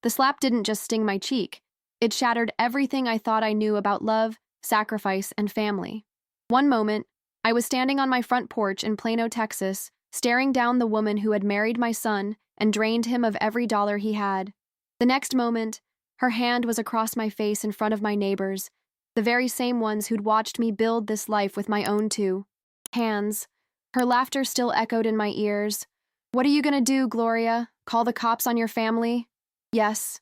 The slap didn't just sting my cheek. It shattered everything I thought I knew about love, sacrifice, and family. One moment, I was standing on my front porch in Plano, Texas, staring down the woman who had married my son and drained him of every dollar he had. The next moment, her hand was across my face in front of my neighbors, the very same ones who'd watched me build this life with my own two hands. Her laughter still echoed in my ears. "What are you gonna do, Gloria? Call the cops on your family?" Yes,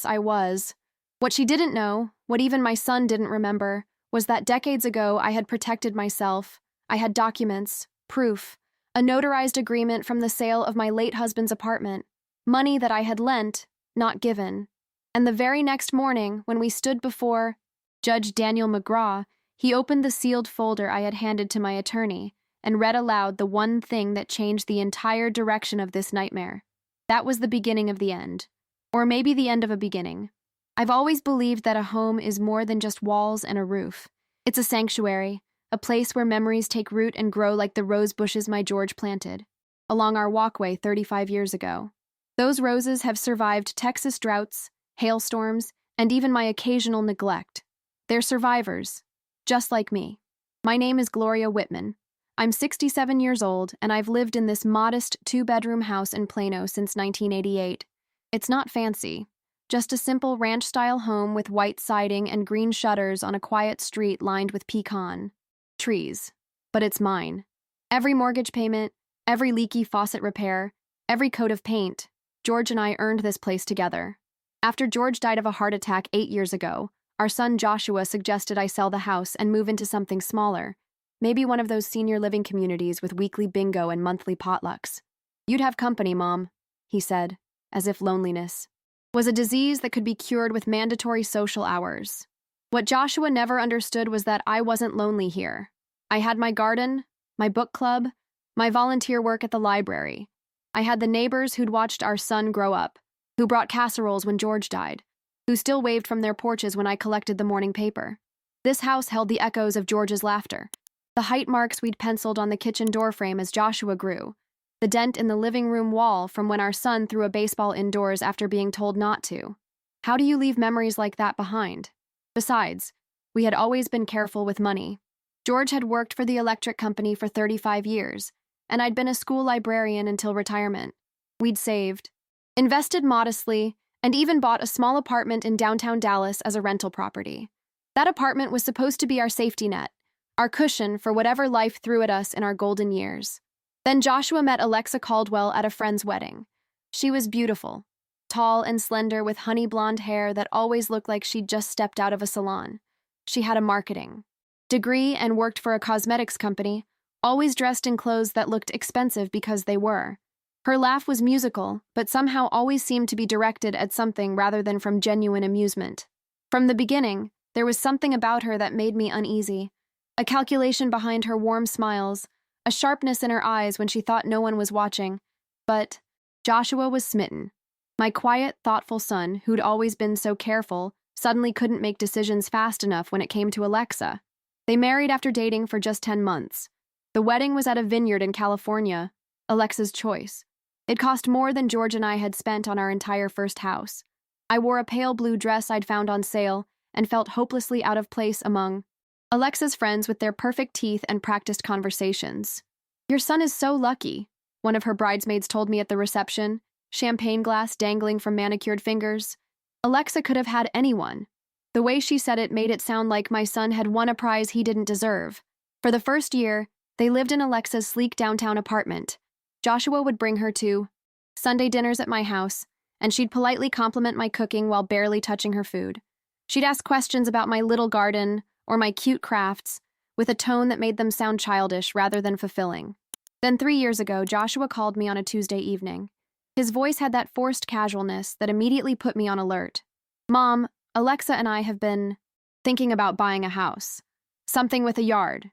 I was. What she didn't know, what even my son didn't remember, was that decades ago I had protected myself. I had documents, proof, a notarized agreement from the sale of my late husband's apartment, money that I had lent, not given. And the very next morning, when we stood before Judge Daniel McGraw, he opened the sealed folder I had handed to my attorney and read aloud the one thing that changed the entire direction of this nightmare. That was the beginning of the end. Or maybe the end of a beginning. I've always believed that a home is more than just walls and a roof. It's a sanctuary, a place where memories take root and grow like the rose bushes my George planted along our walkway 35 years ago. Those roses have survived Texas droughts, hailstorms, and even my occasional neglect. They're survivors, just like me. My name is Gloria Whitman. I'm 67 years old, and I've lived in this modest two-bedroom house in Plano since 1988. It's not fancy, just a simple ranch-style home with white siding and green shutters on a quiet street lined with pecan trees. But it's mine. Every mortgage payment, every leaky faucet repair, every coat of paint, George and I earned this place together. After George died of a heart attack 8 years ago, our son Joshua suggested I sell the house and move into something smaller, maybe one of those senior living communities with weekly bingo and monthly potlucks. "You'd have company, Mom," he said, as if loneliness was a disease that could be cured with mandatory social hours. What Joshua never understood was that I wasn't lonely here. I had my garden, my book club, my volunteer work at the library. I had the neighbors who'd watched our son grow up, who brought casseroles when George died, who still waved from their porches when I collected the morning paper. This house held the echoes of George's laughter, the height marks we'd penciled on the kitchen doorframe as Joshua grew, the dent in the living room wall from when our son threw a baseball indoors after being told not to. How do you leave memories like that behind? Besides, we had always been careful with money. George had worked for the electric company for 35 years, and I'd been a school librarian until retirement. We'd saved, invested modestly, and even bought a small apartment in downtown Dallas as a rental property. That apartment was supposed to be our safety net, our cushion for whatever life threw at us in our golden years. Then Joshua met Alexa Caldwell at a friend's wedding. She was beautiful, tall and slender with honey blonde hair that always looked like she'd just stepped out of a salon. She had a marketing degree and worked for a cosmetics company, always dressed in clothes that looked expensive because they were. Her laugh was musical, but somehow always seemed to be directed at something rather than from genuine amusement. From the beginning, there was something about her that made me uneasy. A calculation behind her warm smiles, a sharpness in her eyes when she thought no one was watching. But Joshua was smitten. My quiet, thoughtful son, who'd always been so careful, suddenly couldn't make decisions fast enough when it came to Alexa. They married after dating for just 10 months. The wedding was at a vineyard in California, Alexa's choice. It cost more than George and I had spent on our entire first house. I wore a pale blue dress I'd found on sale and felt hopelessly out of place among Alexa's friends with their perfect teeth and practiced conversations. "Your son is so lucky," one of her bridesmaids told me at the reception, champagne glass dangling from manicured fingers. Alexa could have had anyone. The way she said it made it sound like my son had won a prize he didn't deserve. For the first year, they lived in Alexa's sleek downtown apartment. Joshua would bring her to Sunday dinners at my house, and she'd politely compliment my cooking while barely touching her food. She'd ask questions about my little garden or my cute crafts, with a tone that made them sound childish rather than fulfilling. Then 3 years ago, Joshua called me on a Tuesday evening. His voice had that forced casualness that immediately put me on alert. "Mom, Alexa and I have been thinking about buying a house. Something with a yard,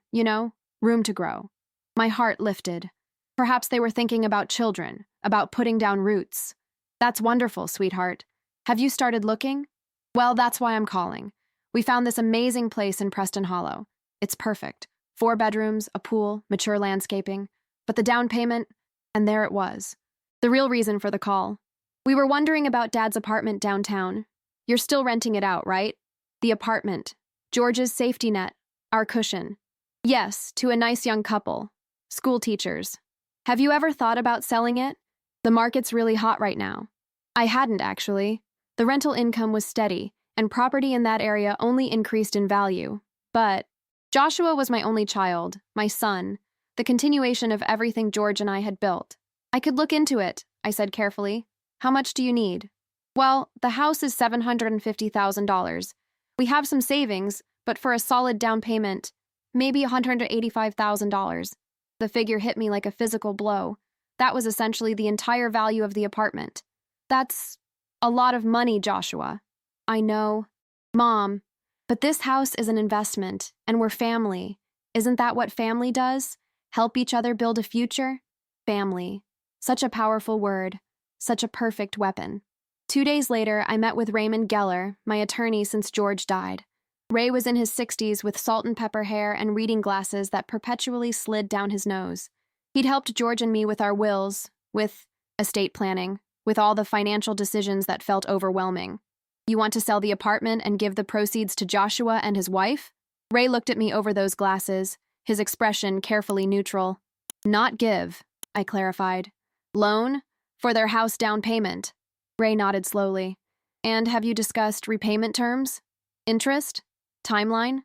room to grow." My heart lifted. Perhaps they were thinking about children, about putting down roots. "That's wonderful, sweetheart. Have you started looking?" "Well, that's why I'm calling. We found this amazing place in Preston Hollow. It's perfect. 4 bedrooms, a pool, mature landscaping. But the down payment, and there it was. The real reason for the call. We were wondering about Dad's apartment downtown. You're still renting it out, right? The apartment. George's safety net. Our cushion. Yes, to a nice young couple. School teachers. Have you ever thought about selling it? The market's really hot right now. I hadn't, actually. The rental income was steady, and property in that area only increased in value. But Joshua was my only child, my son, the continuation of everything George and I had built. I could look into it, I said carefully. How much do you need? Well, the house is $750,000. We have some savings, but for a solid down payment, maybe $185,000. The figure hit me like a physical blow. That was essentially the entire value of the apartment. That's a lot of money, Joshua. I know. Mom, but this house is an investment, and we're family. Isn't that what family does? Help each other build a future? Family. Such a powerful word. Such a perfect weapon. 2 days later, I met with Raymond Geller, my attorney since George died. Ray was in his 60s with salt and pepper hair and reading glasses that perpetually slid down his nose. He'd helped George and me with our wills, with estate planning, with all the financial decisions that felt overwhelming. You want to sell the apartment and give the proceeds to Joshua and his wife? Ray looked at me over those glasses, his expression carefully neutral. Not give, I clarified. Loan? For their house down payment. Ray nodded slowly. And have you discussed repayment terms? Interest? Timeline?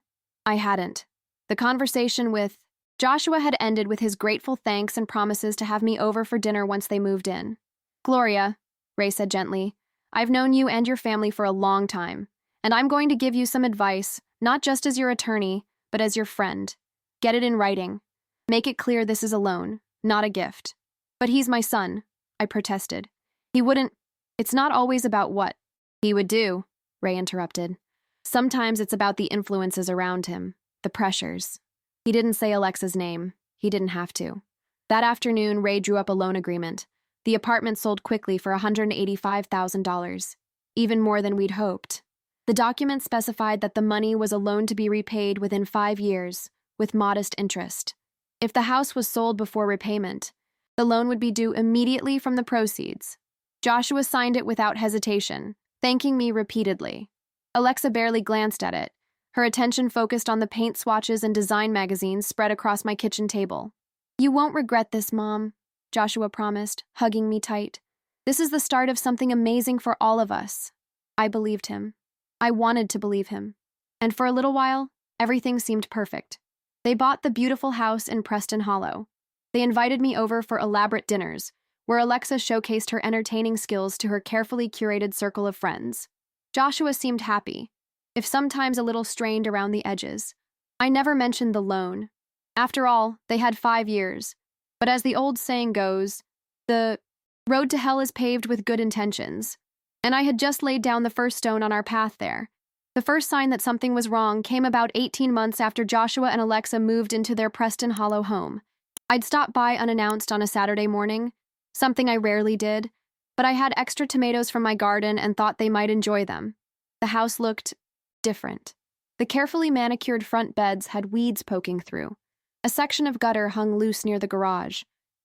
I hadn't. The conversation with Joshua had ended with his grateful thanks and promises to have me over for dinner once they moved in. Gloria, Ray said gently, I've known you and your family for a long time, and I'm going to give you some advice, not just as your attorney, but as your friend. Get it in writing. Make it clear this is a loan, not a gift. But he's my son, I protested. He wouldn't. It's not always about what he would do, Ray interrupted. Sometimes it's about the influences around him, the pressures. He didn't say Alexa's name. He didn't have to. That afternoon, Ray drew up a loan agreement. The apartment sold quickly for $185,000, even more than we'd hoped. The document specified that the money was a loan to be repaid within 5 years, with modest interest. If the house was sold before repayment, the loan would be due immediately from the proceeds. Joshua signed it without hesitation, thanking me repeatedly. Alexa barely glanced at it, her attention focused on the paint swatches and design magazines spread across my kitchen table. You won't regret this, Mom, Joshua promised, hugging me tight. This is the start of something amazing for all of us. I believed him. I wanted to believe him. And for a little while, everything seemed perfect. They bought the beautiful house in Preston Hollow. They invited me over for elaborate dinners, where Alexa showcased her entertaining skills to her carefully curated circle of friends. Joshua seemed happy, if sometimes a little strained around the edges. I never mentioned the loan. After all, they had 5 years. But as the old saying goes, the road to hell is paved with good intentions. And I had just laid down the first stone on our path there. The first sign that something was wrong came about 18 months after Joshua and Alexa moved into their Preston Hollow home. I'd stopped by unannounced on a Saturday morning, something I rarely did, but I had extra tomatoes from my garden and thought they might enjoy them. The house looked different. The carefully manicured front beds had weeds poking through. A section of gutter hung loose near the garage.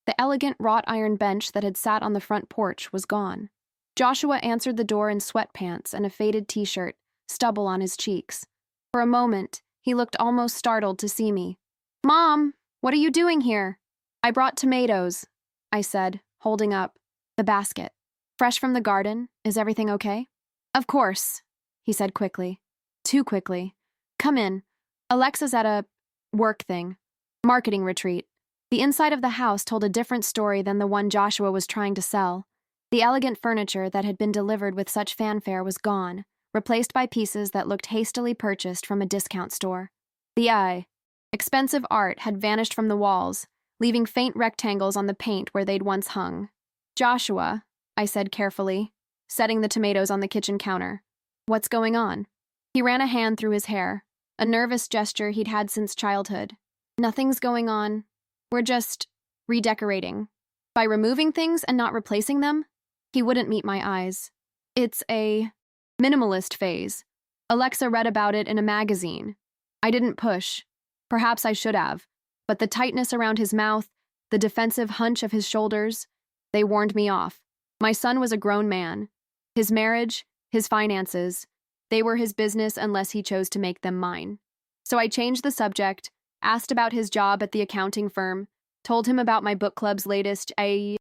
The elegant wrought iron bench that had sat on the front porch was gone. Joshua answered the door in sweatpants and a faded t-shirt, stubble on his cheeks. For a moment, he looked almost startled to see me. Mom, what are you doing here? I brought tomatoes, I said, holding up the basket. Fresh from the garden? Is everything okay? Of course, he said quickly. Too quickly. Come in. Alexa's at a work thing. Marketing retreat. The inside of the house told a different story than the one Joshua was trying to sell. The elegant furniture that had been delivered with such fanfare was gone, replaced by pieces that looked hastily purchased from a discount store. The expensive art had vanished from the walls, leaving faint rectangles on the paint where they'd once hung. Joshua, I said carefully, setting the tomatoes on the kitchen counter. What's going on? He ran a hand through his hair, a nervous gesture he'd had since childhood. Nothing's going on. We're just redecorating. By removing things and not replacing them? He wouldn't meet my eyes. It's a minimalist phase. Alexa read about it in a magazine. I didn't push. Perhaps I should have. But the tightness around his mouth, the defensive hunch of his shoulders, they warned me off. My son was a grown man. His marriage, his finances, they were his business unless he chose to make them mine. So I changed the subject, asked about his job at the accounting firm, told him about my book club's latest A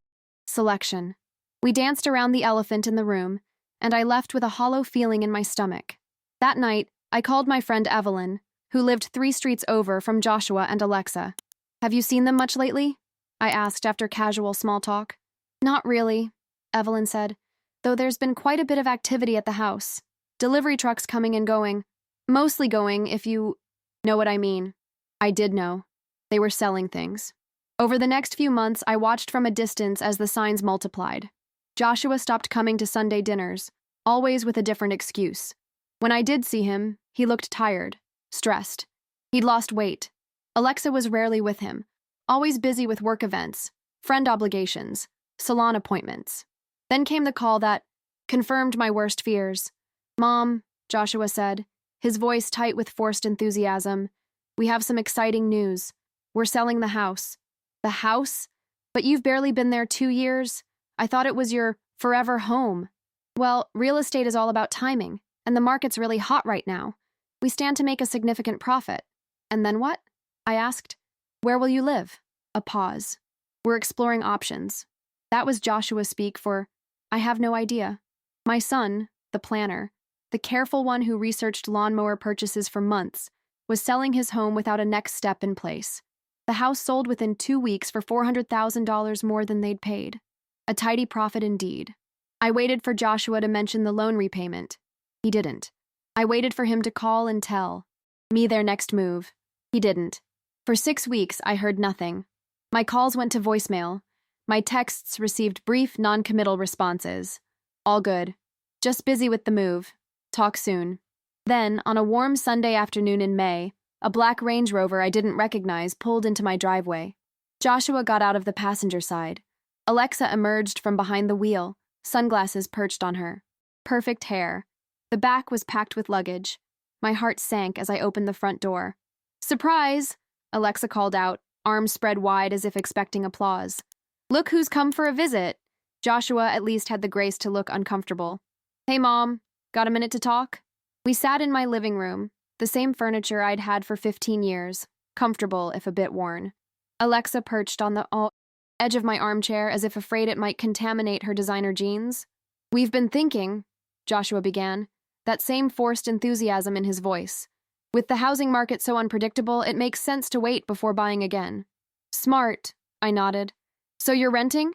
selection. We danced around the elephant in the room, and I left with a hollow feeling in my stomach. That night, I called my friend Evelyn, who lived 3 streets over from Joshua and Alexa. Have you seen them much lately? I asked after casual small talk. Not really, Evelyn said, though there's been quite a bit of activity at the house. Delivery trucks coming and going. Mostly going, if you know what I mean. I did know. They were selling things. Over the next few months, I watched from a distance as the signs multiplied. Joshua stopped coming to Sunday dinners, always with a different excuse. When I did see him, he looked tired, stressed. He'd lost weight. Alexa was rarely with him, always busy with work events, friend obligations, salon appointments. Then came the call that confirmed my worst fears. Mom, Joshua said, his voice tight with forced enthusiasm, we have some exciting news. We're selling the house. The house? But you've barely been there 2 years. I thought it was your forever home. Well, real estate is all about timing, and the market's really hot right now. We stand to make a significant profit. And then what? I asked. Where will you live? A pause. We're exploring options. That was Joshua speak for, I have no idea. My son, the planner, the careful one who researched lawnmower purchases for months, was selling his home without a next step in place. The house sold within 2 weeks for $400,000 more than they'd paid. A tidy profit indeed. I waited for Joshua to mention the loan repayment. He didn't. I waited for him to call and tell me their next move. He didn't. For 6 weeks, I heard nothing. My calls went to voicemail. My texts received brief, non-committal responses. All good. Just busy with the move. Talk soon. Then, on a warm Sunday afternoon in May, a black Range Rover I didn't recognize pulled into my driveway. Joshua got out of the passenger side. Alexa emerged from behind the wheel, sunglasses perched on her. Perfect hair. The back was packed with luggage. My heart sank as I opened the front door. Surprise! Alexa called out, arms spread wide as if expecting applause. Look who's come for a visit. Joshua at least had the grace to look uncomfortable. Hey, Mom. Got a minute to talk? We sat in my living room, the same furniture I'd had for 15 years, comfortable if a bit worn. Alexa perched on the edge of my armchair as if afraid it might contaminate her designer jeans. We've been thinking, Joshua began, that same forced enthusiasm in his voice. With the housing market so unpredictable, it makes sense to wait before buying again. Smart, I nodded. So you're renting?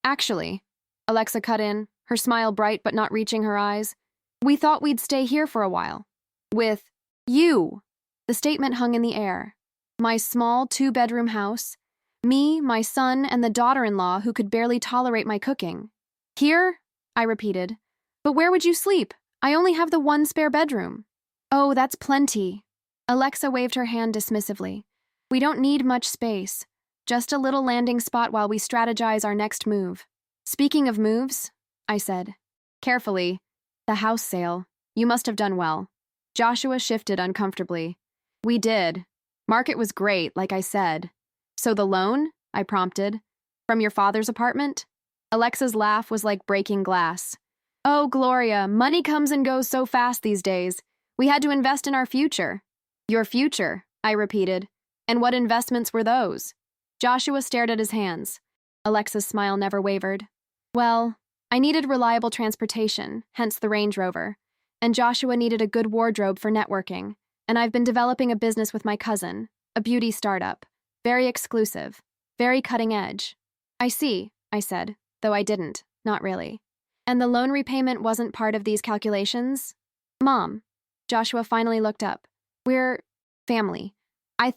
Actually, Alexa cut in, her smile bright but not reaching her eyes. We thought we'd stay here for a while. With you. The statement hung in the air. My small 2-bedroom house. Me, my son, and the daughter-in-law who could barely tolerate my cooking. Here? I repeated. But where would you sleep? I only have the 1 spare bedroom. Oh, that's plenty. Alexa waved her hand dismissively. We don't need much space. Just a little landing spot while we strategize our next move. Speaking of moves, I said. Carefully. The house sale. You must have done well. Joshua shifted uncomfortably. We did. Market was great, like I said. So the loan? I prompted. From your father's apartment? Alexa's laugh was like breaking glass. Oh, Gloria, money comes and goes so fast these days. We had to invest in our future. Your future, I repeated. And what investments were those? Joshua stared at his hands. Alexa's smile never wavered. Well, I needed reliable transportation, hence the Range Rover. And Joshua needed a good wardrobe for networking. And I've been developing a business with my cousin, a beauty startup. Very exclusive. Very cutting edge. I see, I said, though I didn't, not really. And the loan repayment wasn't part of these calculations? Mom. Joshua finally looked up. We're family. I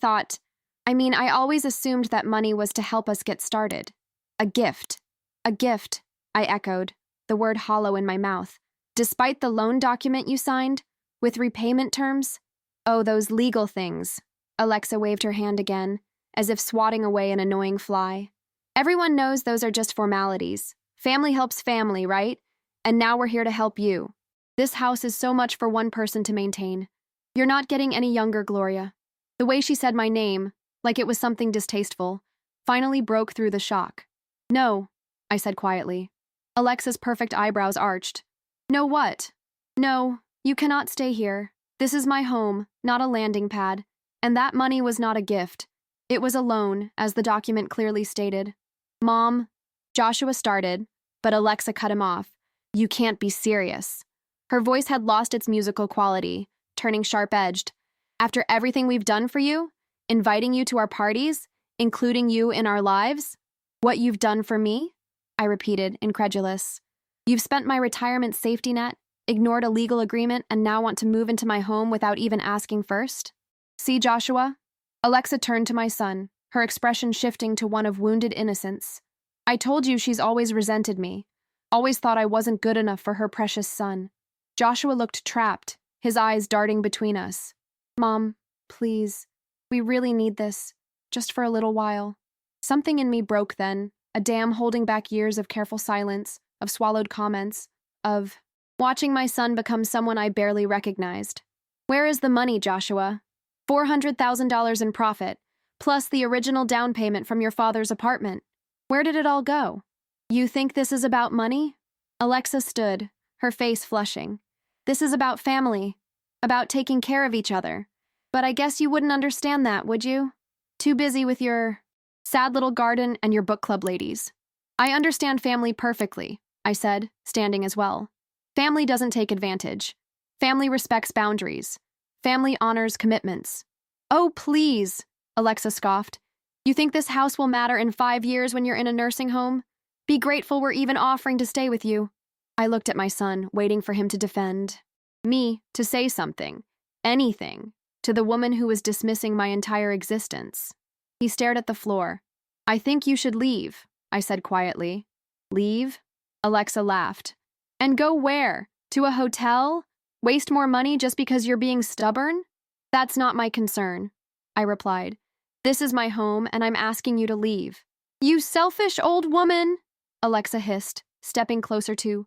always assumed that money was to help us get started. A gift. A gift, I echoed, the word hollow in my mouth. Despite the loan document you signed, with repayment terms? Oh, those legal things. Alexa waved her hand again, as if swatting away an annoying fly. Everyone knows those are just formalities. Family helps family, right? And now we're here to help you. This house is so much for one person to maintain. You're not getting any younger, Gloria. The way she said my name, like it was something distasteful, finally broke through the shock. No, I said quietly. Alexa's perfect eyebrows arched. No what? No, you cannot stay here. This is my home, not a landing pad. And that money was not a gift. It was a loan, as the document clearly stated. Mom, Joshua started, but Alexa cut him off. You can't be serious. Her voice had lost its musical quality, turning sharp-edged. After everything we've done for you, inviting you to our parties, including you in our lives, what you've done for me? I repeated, incredulous. You've spent my retirement safety net, ignored a legal agreement, and now want to move into my home without even asking first? See, Joshua? Alexa turned to my son, her expression shifting to one of wounded innocence. I told you she's always resented me, always thought I wasn't good enough for her precious son. Joshua looked trapped, his eyes darting between us. Mom, please, we really need this, just for a little while. Something in me broke then, a dam holding back years of careful silence, of swallowed comments, of watching my son become someone I barely recognized. Where is the money, Joshua? $400,000 in profit, plus the original down payment from your father's apartment. Where did it all go? You think this is about money? Alexa stood, her face flushing. This is about family, about taking care of each other. But I guess you wouldn't understand that, would you? Too busy with your sad little garden and your book club ladies. I understand family perfectly, I said, standing as well. Family doesn't take advantage. Family respects boundaries. Family honors commitments. Oh, please, Alexa scoffed. You think this house will matter in 5 years when you're in a nursing home? Be grateful we're even offering to stay with you. I looked at my son, waiting for him to defend. Me, to say something, anything, to the woman who was dismissing my entire existence. He stared at the floor. I think you should leave, I said quietly. Leave? Alexa laughed. And go where? To a hotel? Waste more money just because you're being stubborn? That's not my concern, I replied. This is my home, and I'm asking you to leave. You selfish old woman, Alexa hissed, stepping closer to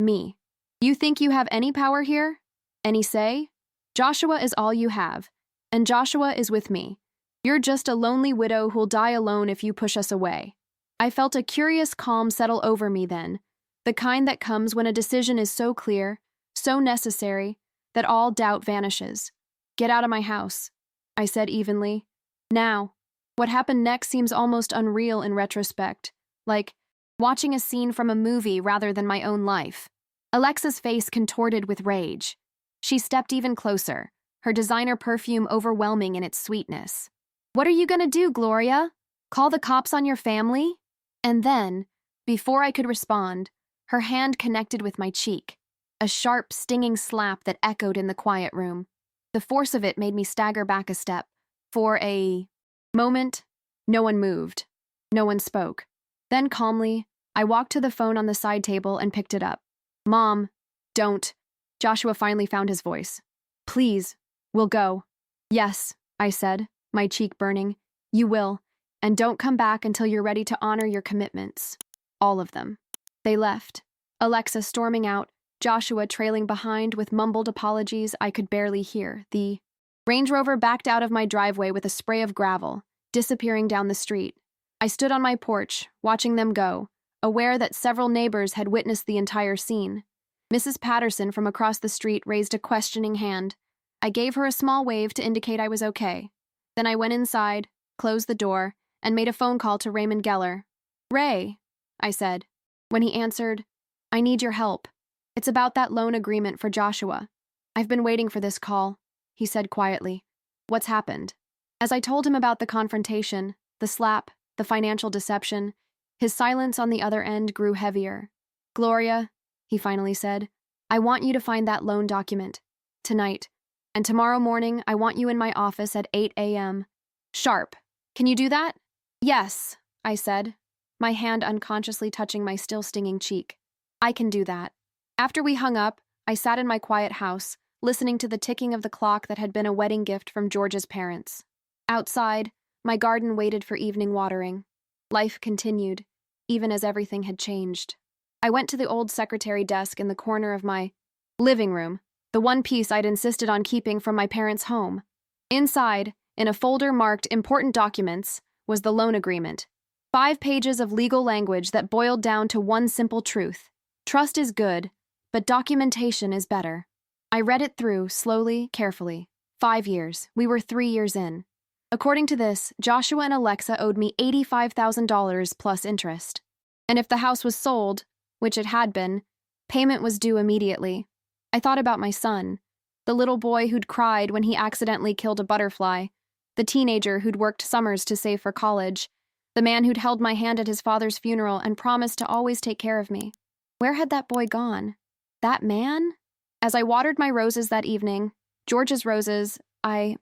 me. You think you have any power here? Any say? Joshua is all you have, and Joshua is with me. You're just a lonely widow who'll die alone if you push us away. I felt a curious calm settle over me then, the kind that comes when a decision is so clear, so necessary, that all doubt vanishes. Get out of my house, I said evenly. Now, what happened next seems almost unreal in retrospect, like watching a scene from a movie rather than my own life. Alexa's face contorted with rage. She stepped even closer, her designer perfume overwhelming in its sweetness. What are you gonna do, Gloria? Call the cops on your family? And then, before I could respond, her hand connected with my cheek, a sharp, stinging slap that echoed in the quiet room. The force of it made me stagger back a step. For a moment, no one moved. No one spoke. Then calmly, I walked to the phone on the side table and picked it up. Mom, don't. Joshua finally found his voice. Please, we'll go. Yes, I said, my cheek burning. You will. And don't come back until you're ready to honor your commitments. All of them. They left. Alexa storming out, Joshua trailing behind with mumbled apologies I could barely hear. The Range Rover backed out of my driveway with a spray of gravel, disappearing down the street. I stood on my porch, watching them go, aware that several neighbors had witnessed the entire scene. Mrs. Patterson from across the street raised a questioning hand. I gave her a small wave to indicate I was okay. Then I went inside, closed the door, and made a phone call to Raymond Geller. Ray, I said. When he answered, I need your help. It's about that loan agreement for Joshua. I've been waiting for this call, he said quietly. What's happened? As I told him about the confrontation, the slap, the financial deception, his silence on the other end grew heavier. Gloria, he finally said, I want you to find that loan document. Tonight. And tomorrow morning, I want you in my office at 8 a.m. Sharp. Can you do that? Yes, I said, my hand unconsciously touching my still stinging cheek. I can do that. After we hung up, I sat in my quiet house, listening to the ticking of the clock that had been a wedding gift from George's parents. Outside, my garden waited for evening watering. Life continued, even as everything had changed. I went to the old secretary desk in the corner of my living room, the one piece I'd insisted on keeping from my parents' home. Inside, in a folder marked Important Documents, was the loan agreement. 5 pages of legal language that boiled down to one simple truth. Trust is good, but documentation is better. I read it through, slowly, carefully. 5 years. We were 3 years in. According to this, Joshua and Alexa owed me $85,000 plus interest. And if the house was sold, which it had been, payment was due immediately. I thought about my son, the little boy who'd cried when he accidentally killed a butterfly, the teenager who'd worked summers to save for college, the man who'd held my hand at his father's funeral and promised to always take care of me. Where had that boy gone? That man? As I watered my roses that evening, George's roses, I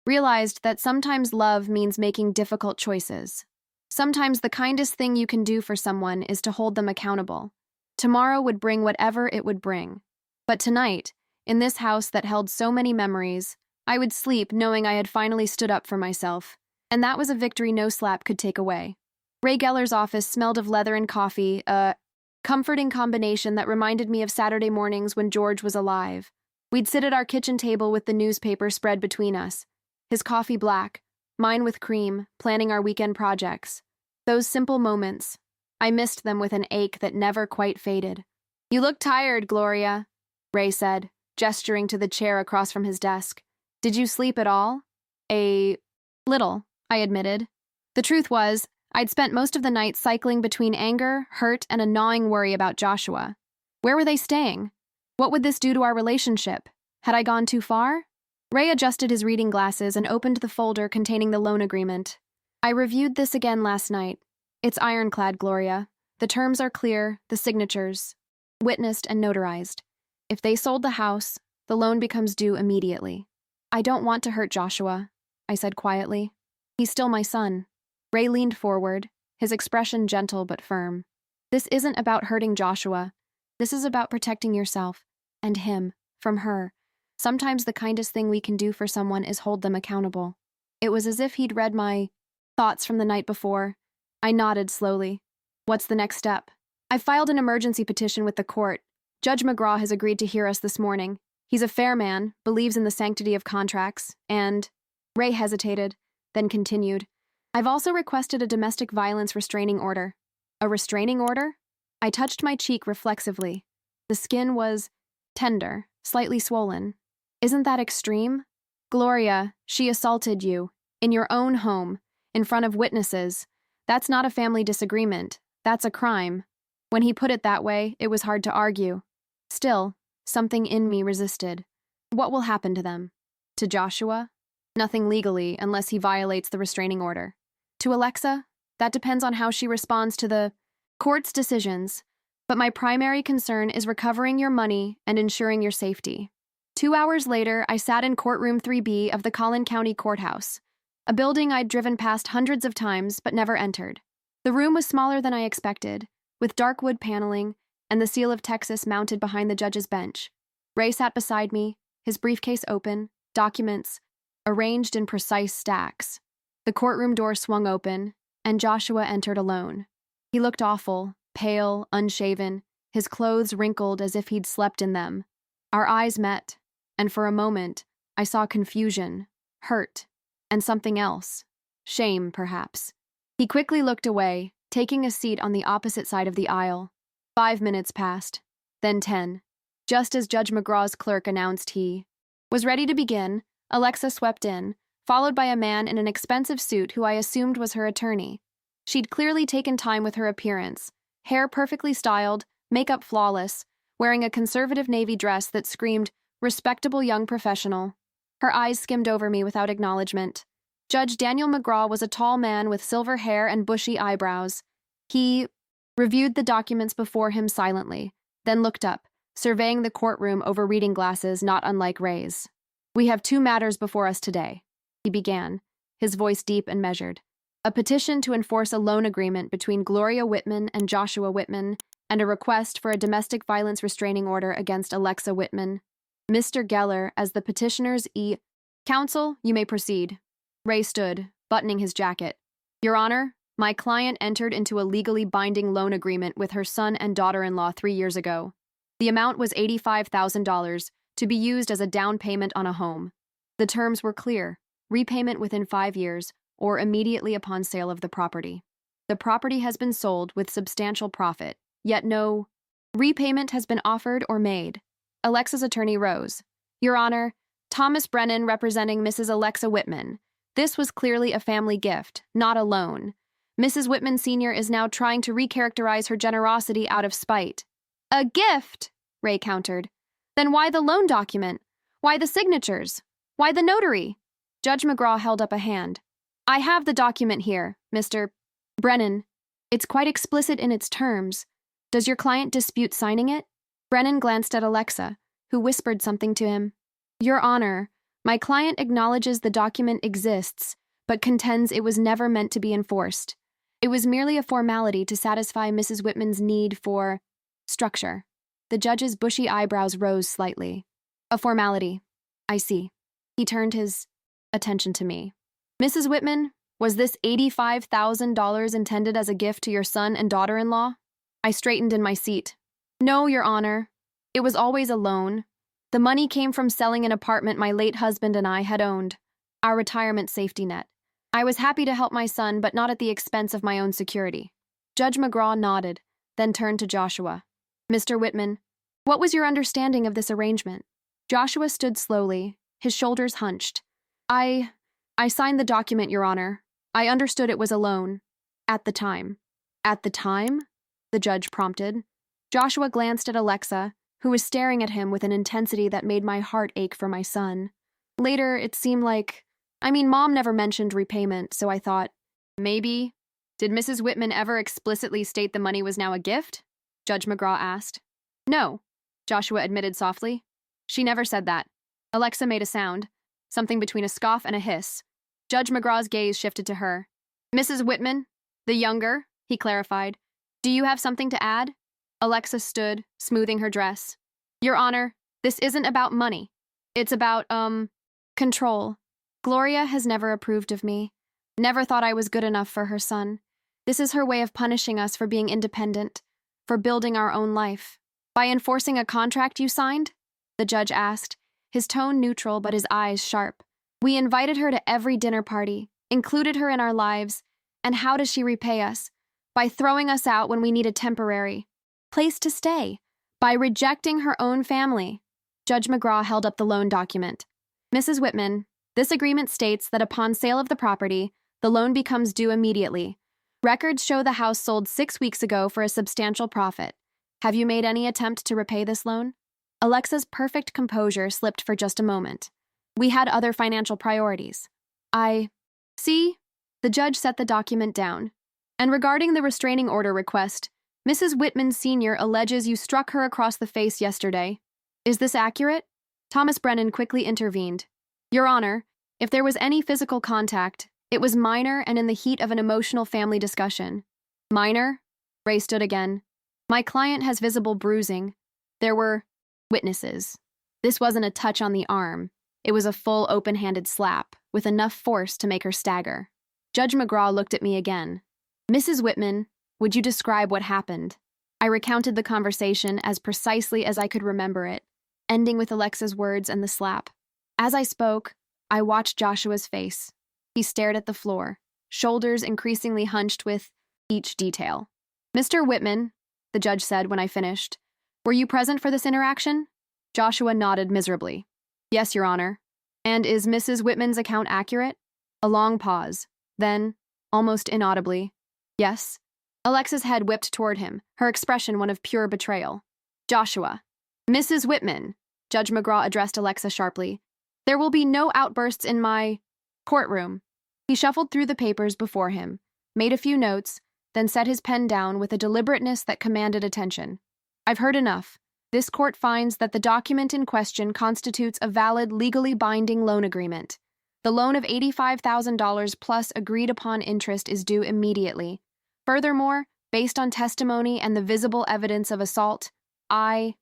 realized that sometimes love means making difficult choices. Sometimes the kindest thing you can do for someone is to hold them accountable. Tomorrow would bring whatever it would bring. But tonight, in this house that held so many memories, I would sleep knowing I had finally stood up for myself. And that was a victory no slap could take away. Ray Geller's office smelled of leather and coffee, a comforting combination that reminded me of Saturday mornings when George was alive. We'd sit at our kitchen table with the newspaper spread between us, his coffee black, mine with cream, planning our weekend projects. Those simple moments, I missed them with an ache that never quite faded. "You look tired, Gloria," Ray said, gesturing to the chair across from his desk. "Did you sleep at all?" "A little," I admitted. The truth was, I'd spent most of the night cycling between anger, hurt, and a gnawing worry about Joshua. Where were they staying? What would this do to our relationship? Had I gone too far? Ray adjusted his reading glasses and opened the folder containing the loan agreement. "I reviewed this again last night. It's ironclad, Gloria. The terms are clear, the signatures, witnessed and notarized. If they sold the house, the loan becomes due immediately." "I don't want to hurt Joshua," I said quietly. "He's still my son." Ray leaned forward, his expression gentle but firm. "This isn't about hurting Joshua. This is about protecting yourself, and him, from her. Sometimes the kindest thing we can do for someone is hold them accountable." It was as if he'd read my thoughts from the night before. I nodded slowly. "What's the next step?" "I filed an emergency petition with the court. Judge McGraw has agreed to hear us this morning. He's a fair man, believes in the sanctity of contracts, and—" Ray hesitated, then continued. "I've also requested a domestic violence restraining order." "A restraining order?" I touched my cheek reflexively. The skin was tender, slightly swollen. "Isn't that extreme? Gloria, she assaulted you, in your own home, in front of witnesses. That's not a family disagreement. That's a crime." When he put it that way, it was hard to argue. Still, something in me resisted. What will happen to them? To Joshua? Nothing legally, unless he violates the restraining order. To Alexa? That depends on how she responds to the court's decisions. But my primary concern is recovering your money and ensuring your safety. 2 hours later, I sat in courtroom 3B of the Collin County Courthouse, a building I'd driven past hundreds of times but never entered. The room was smaller than I expected, with dark wood paneling and the seal of Texas mounted behind the judge's bench. Ray sat beside me, his briefcase open, documents arranged in precise stacks. The courtroom door swung open, and Joshua entered alone. He looked awful, pale, unshaven, his clothes wrinkled as if he'd slept in them. Our eyes met, and for a moment, I saw confusion, hurt, and something else. Shame, perhaps. He quickly looked away, taking a seat on the opposite side of the aisle. 5 minutes passed, then 10. Just as Judge McGraw's clerk announced he was ready to begin, Alexa swept in, followed by a man in an expensive suit who I assumed was her attorney. She'd clearly taken time with her appearance, hair perfectly styled, makeup flawless, wearing a conservative navy dress that screamed, respectable young professional. Her eyes skimmed over me without acknowledgement. Judge Daniel McGraw was a tall man with silver hair and bushy eyebrows. He reviewed the documents before him silently, then looked up, surveying the courtroom over reading glasses not unlike Ray's. "We have 2 matters before us today," he began, his voice deep and measured. "A petition to enforce a loan agreement between Gloria Whitman and Joshua Whitman, and a request for a domestic violence restraining order against Alexa Whitman. Mr. Geller, as the petitioner's counsel, you may proceed." Ray stood, buttoning his jacket. "Your Honor, my client entered into a legally binding loan agreement with her son and daughter-in-law 3 years ago. The amount was $85,000 to be used as a down payment on a home. The terms were clear: repayment within 5 years or immediately upon sale of the property. The property has been sold with substantial profit, yet no Repayment has been offered or made. Alexa's attorney rose. Your Honor, Thomas Brennan representing Mrs. Alexa Whitman. This was clearly a family gift, not a loan. Mrs. Whitman Sr. is now trying to recharacterize her generosity out of spite. A gift, Ray countered. Then why the loan document? Why the signatures? Why the notary? Judge McGraw held up a hand. I have the document here, Mr. Brennan. It's quite explicit in its terms. Does your client dispute signing it? Brennan glanced at Alexa, who whispered something to him. Your Honor, my client acknowledges the document exists, but contends it was never meant to be enforced. It was merely a formality to satisfy Mrs. Whitman's need for structure. The judge's bushy eyebrows rose slightly. A formality. I see. He turned his attention to me. Mrs. Whitman, was this $85,000 intended as a gift to your son and daughter-in-law? I straightened in my seat. No, Your Honor. It was always a loan. The money came from selling an apartment my late husband and I had owned, our retirement safety net. I was happy to help my son, but not at the expense of my own security. Judge McGraw nodded, then turned to Joshua. Mr. Whitman, what was your understanding of this arrangement? Joshua stood slowly, his shoulders hunched. I signed the document, Your Honor. I understood it was a loan. At the time. At the time? The judge prompted. Joshua glanced at Alexa, who was staring at him with an intensity that made my heart ache for my son. Later, it seemed like... Mom never mentioned repayment, so I thought, maybe... Did Mrs. Whitman ever explicitly state the money was now a gift? Judge McGraw asked. No, Joshua admitted softly. She never said that. Alexa made a sound, something between a scoff and a hiss. Judge McGraw's gaze shifted to her. Mrs. Whitman, the younger, he clarified. Do you have something to add? Alexa stood, smoothing her dress. Your Honor, this isn't about money. It's about, control. Gloria has never approved of me. Never thought I was good enough for her son. This is her way of punishing us for being independent, for building our own life. By enforcing a contract you signed? The judge asked, his tone neutral but his eyes sharp. We invited her to every dinner party, included her in our lives, and how does she repay us? By throwing us out when we need a temporary place to stay, by rejecting her own family. Judge McGraw held up the loan document. Mrs. Whitman, this agreement states that upon sale of the property, the loan becomes due immediately. Records show the house sold 6 weeks ago for a substantial profit. Have you made any attempt to repay this loan? Alexa's perfect composure slipped for just a moment. We had other financial priorities. See? The judge set the document down. And regarding the restraining order request, Mrs. Whitman Sr. alleges you struck her across the face yesterday. Is this accurate? Thomas Brennan quickly intervened. Your Honor, if there was any physical contact, it was minor and in the heat of an emotional family discussion. Minor? Ray stood again. My client has visible bruising. There were witnesses. This wasn't a touch on the arm. It was a full open-handed slap, with enough force to make her stagger. Judge McGraw looked at me again. Mrs. Whitman, would you describe what happened? I recounted the conversation as precisely as I could remember it, ending with Alexa's words and the slap. As I spoke, I watched Joshua's face. He stared at the floor, shoulders increasingly hunched with each detail. Mr. Whitman, the judge said when I finished, were you present for this interaction? Joshua nodded miserably. Yes, Your Honor. And is Mrs. Whitman's account accurate? A long pause. Then, almost inaudibly, yes. Alexa's head whipped toward him, her expression one of pure betrayal. Joshua. Mrs. Whitman, Judge McGraw addressed Alexa sharply. There will be no outbursts in my courtroom. He shuffled through the papers before him, made a few notes, then set his pen down with a deliberateness that commanded attention. I've heard enough. This court finds that the document in question constitutes a valid, legally binding loan agreement. The loan of $85,000 plus agreed-upon interest is due immediately. Furthermore, based on testimony and the visible evidence of assault, I'm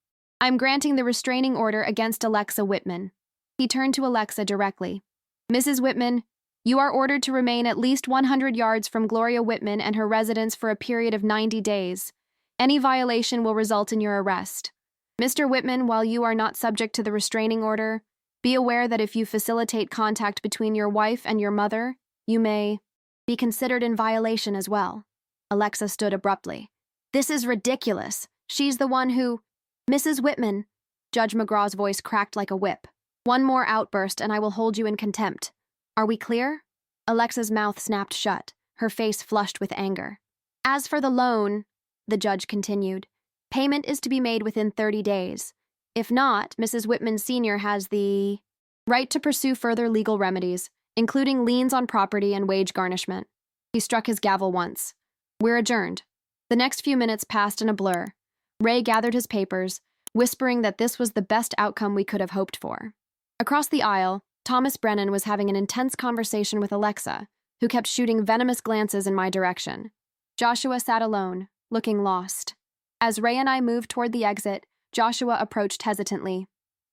granting the restraining order against Alexa Whitman. He turned to Alexa directly. Mrs. Whitman, you are ordered to remain at least 100 yards from Gloria Whitman and her residence for a period of 90 days. Any violation will result in your arrest. Mr. Whitman, while you are not subject to the restraining order, be aware that if you facilitate contact between your wife and your mother, you may be considered in violation as well. Alexa stood abruptly. This is ridiculous, She's the one who… Mrs. Whitman. Judge McGraw's voice cracked like a whip. One more outburst and I will hold you in contempt. Are we clear? Alexa's mouth snapped shut, her face flushed with anger. As for the loan, the judge continued, payment is to be made within 30 days. If not, Mrs. Whitman Sr. has the right to pursue further legal remedies, including liens on property and wage garnishment. He struck his gavel once. We're adjourned. The next few minutes passed in a blur. Ray gathered his papers, whispering that this was the best outcome we could have hoped for. Across the aisle, Thomas Brennan was having an intense conversation with Alexa, who kept shooting venomous glances in my direction. Joshua sat alone, looking lost. As Ray and I moved toward the exit, Joshua approached hesitantly.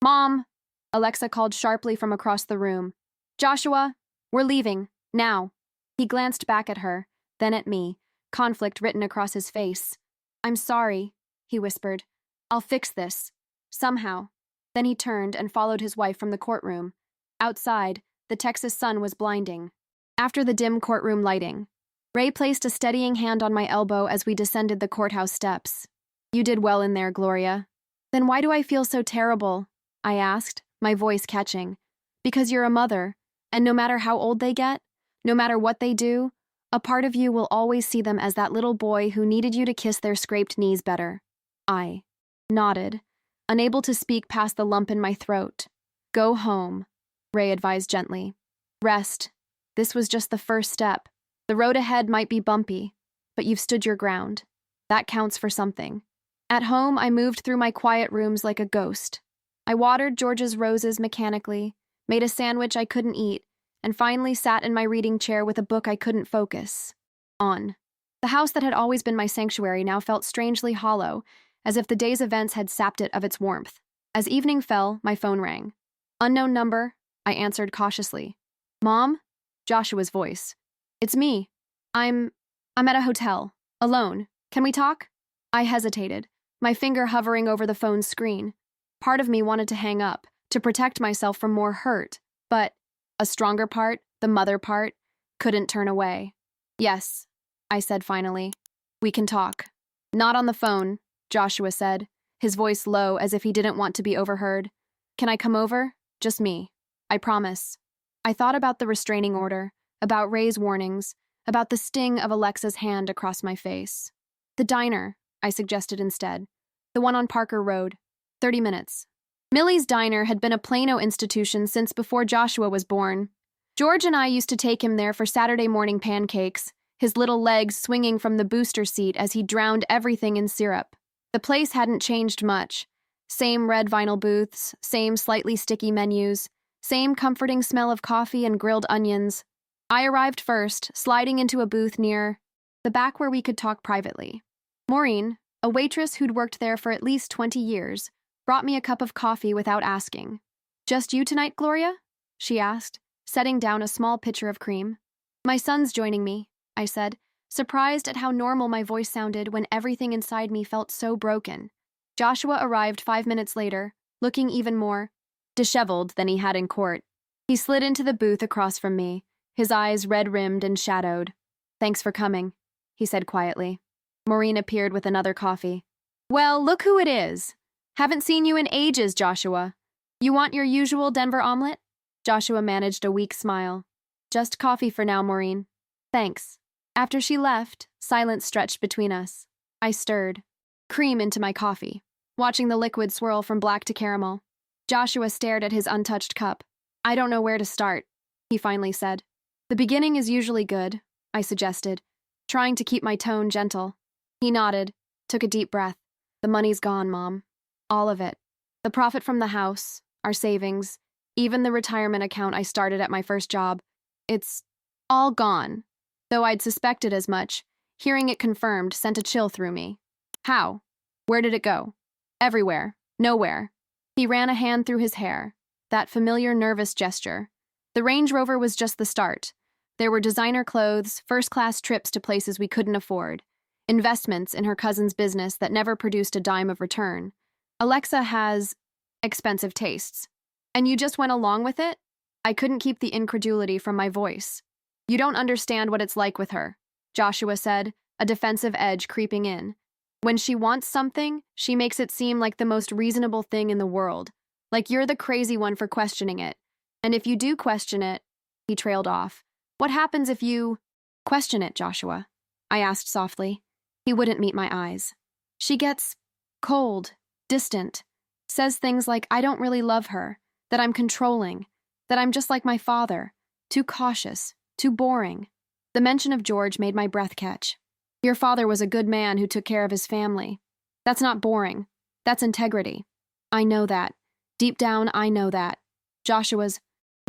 Mom! Alexa called sharply from across the room. Joshua, we're leaving, now. He glanced back at her, then at me, conflict written across his face. I'm sorry, he whispered. I'll fix this. Somehow. Then he turned and followed his wife from the courtroom. Outside, the Texas sun was blinding. After the dim courtroom lighting, Ray placed a steadying hand on my elbow as we descended the courthouse steps. You did well in there, Gloria. Then why do I feel so terrible? I asked, my voice catching. Because you're a mother, and no matter how old they get, no matter what they do, a part of you will always see them as that little boy who needed you to kiss their scraped knees better. I nodded, unable to speak past the lump in my throat. Go home, Ray advised gently. Rest. This was just the first step. The road ahead might be bumpy, but you've stood your ground. That counts for something. At home, I moved through my quiet rooms like a ghost. I watered George's roses mechanically, made a sandwich I couldn't eat, and finally sat in my reading chair with a book I couldn't focus on. The house that had always been my sanctuary now felt strangely hollow, as if the day's events had sapped it of its warmth. As evening fell, my phone rang. Unknown number, I answered cautiously. Mom? Joshua's voice. It's me. I'm at a hotel, alone. Can we talk? I hesitated, my finger hovering over the phone's screen. Part of me wanted to hang up, to protect myself from more hurt, but a stronger part, the mother part, couldn't turn away. Yes, I said finally. We can talk. Not on the phone, Joshua said, his voice low as if he didn't want to be overheard. Can I come over? Just me. I promise. I thought about the restraining order, about Ray's warnings, about the sting of Alexa's hand across my face. The diner, I suggested instead. The one on Parker Road. 30 minutes. Millie's Diner had been a Plano institution since before Joshua was born. George and I used to take him there for Saturday morning pancakes, his little legs swinging from the booster seat as he drowned everything in syrup. The place hadn't changed much. Same red vinyl booths, same slightly sticky menus, same comforting smell of coffee and grilled onions. I arrived first, sliding into a booth near the back where we could talk privately. Maureen, a waitress who'd worked there for at least 20 years, brought me a cup of coffee without asking. Just you tonight, Gloria? She asked, setting down a small pitcher of cream. My son's joining me, I said, surprised at how normal my voice sounded when everything inside me felt so broken. Joshua arrived 5 minutes later, looking even more disheveled than he had in court. He slid into the booth across from me, his eyes red-rimmed and shadowed. Thanks for coming, he said quietly. Maureen appeared with another coffee. Well, look who it is. Haven't seen you in ages, Joshua. You want your usual Denver omelet? Joshua managed a weak smile. Just coffee for now, Maureen. Thanks. After she left, silence stretched between us. I stirred cream into my coffee, watching the liquid swirl from black to caramel. Joshua stared at his untouched cup. I don't know where to start, he finally said. The beginning is usually good, I suggested, trying to keep my tone gentle. He nodded, took a deep breath. The money's gone, Mom. All of it. The profit from the house, our savings, even the retirement account I started at my first job. It's all gone. Though I'd suspected as much, hearing it confirmed sent a chill through me. How? Where did it go? Everywhere. Nowhere. He ran a hand through his hair, that familiar nervous gesture. The Range Rover was just the start. There were designer clothes, first-class trips to places we couldn't afford, investments in her cousin's business that never produced a dime of return. Alexa has expensive tastes. And you just went along with it? I couldn't keep the incredulity from my voice. You don't understand what it's like with her, Joshua said, a defensive edge creeping in. When she wants something, she makes it seem like the most reasonable thing in the world, like you're the crazy one for questioning it. And if you do question it, he trailed off. What happens if you question it, Joshua? I asked softly. He wouldn't meet my eyes. She gets cold, distant, says things like I don't really love her, that I'm controlling, that I'm just like my father, too cautious, too boring. The mention of George made my breath catch. Your father was a good man who took care of his family. That's not boring. That's integrity. I know that. Deep down, I know that. Joshua's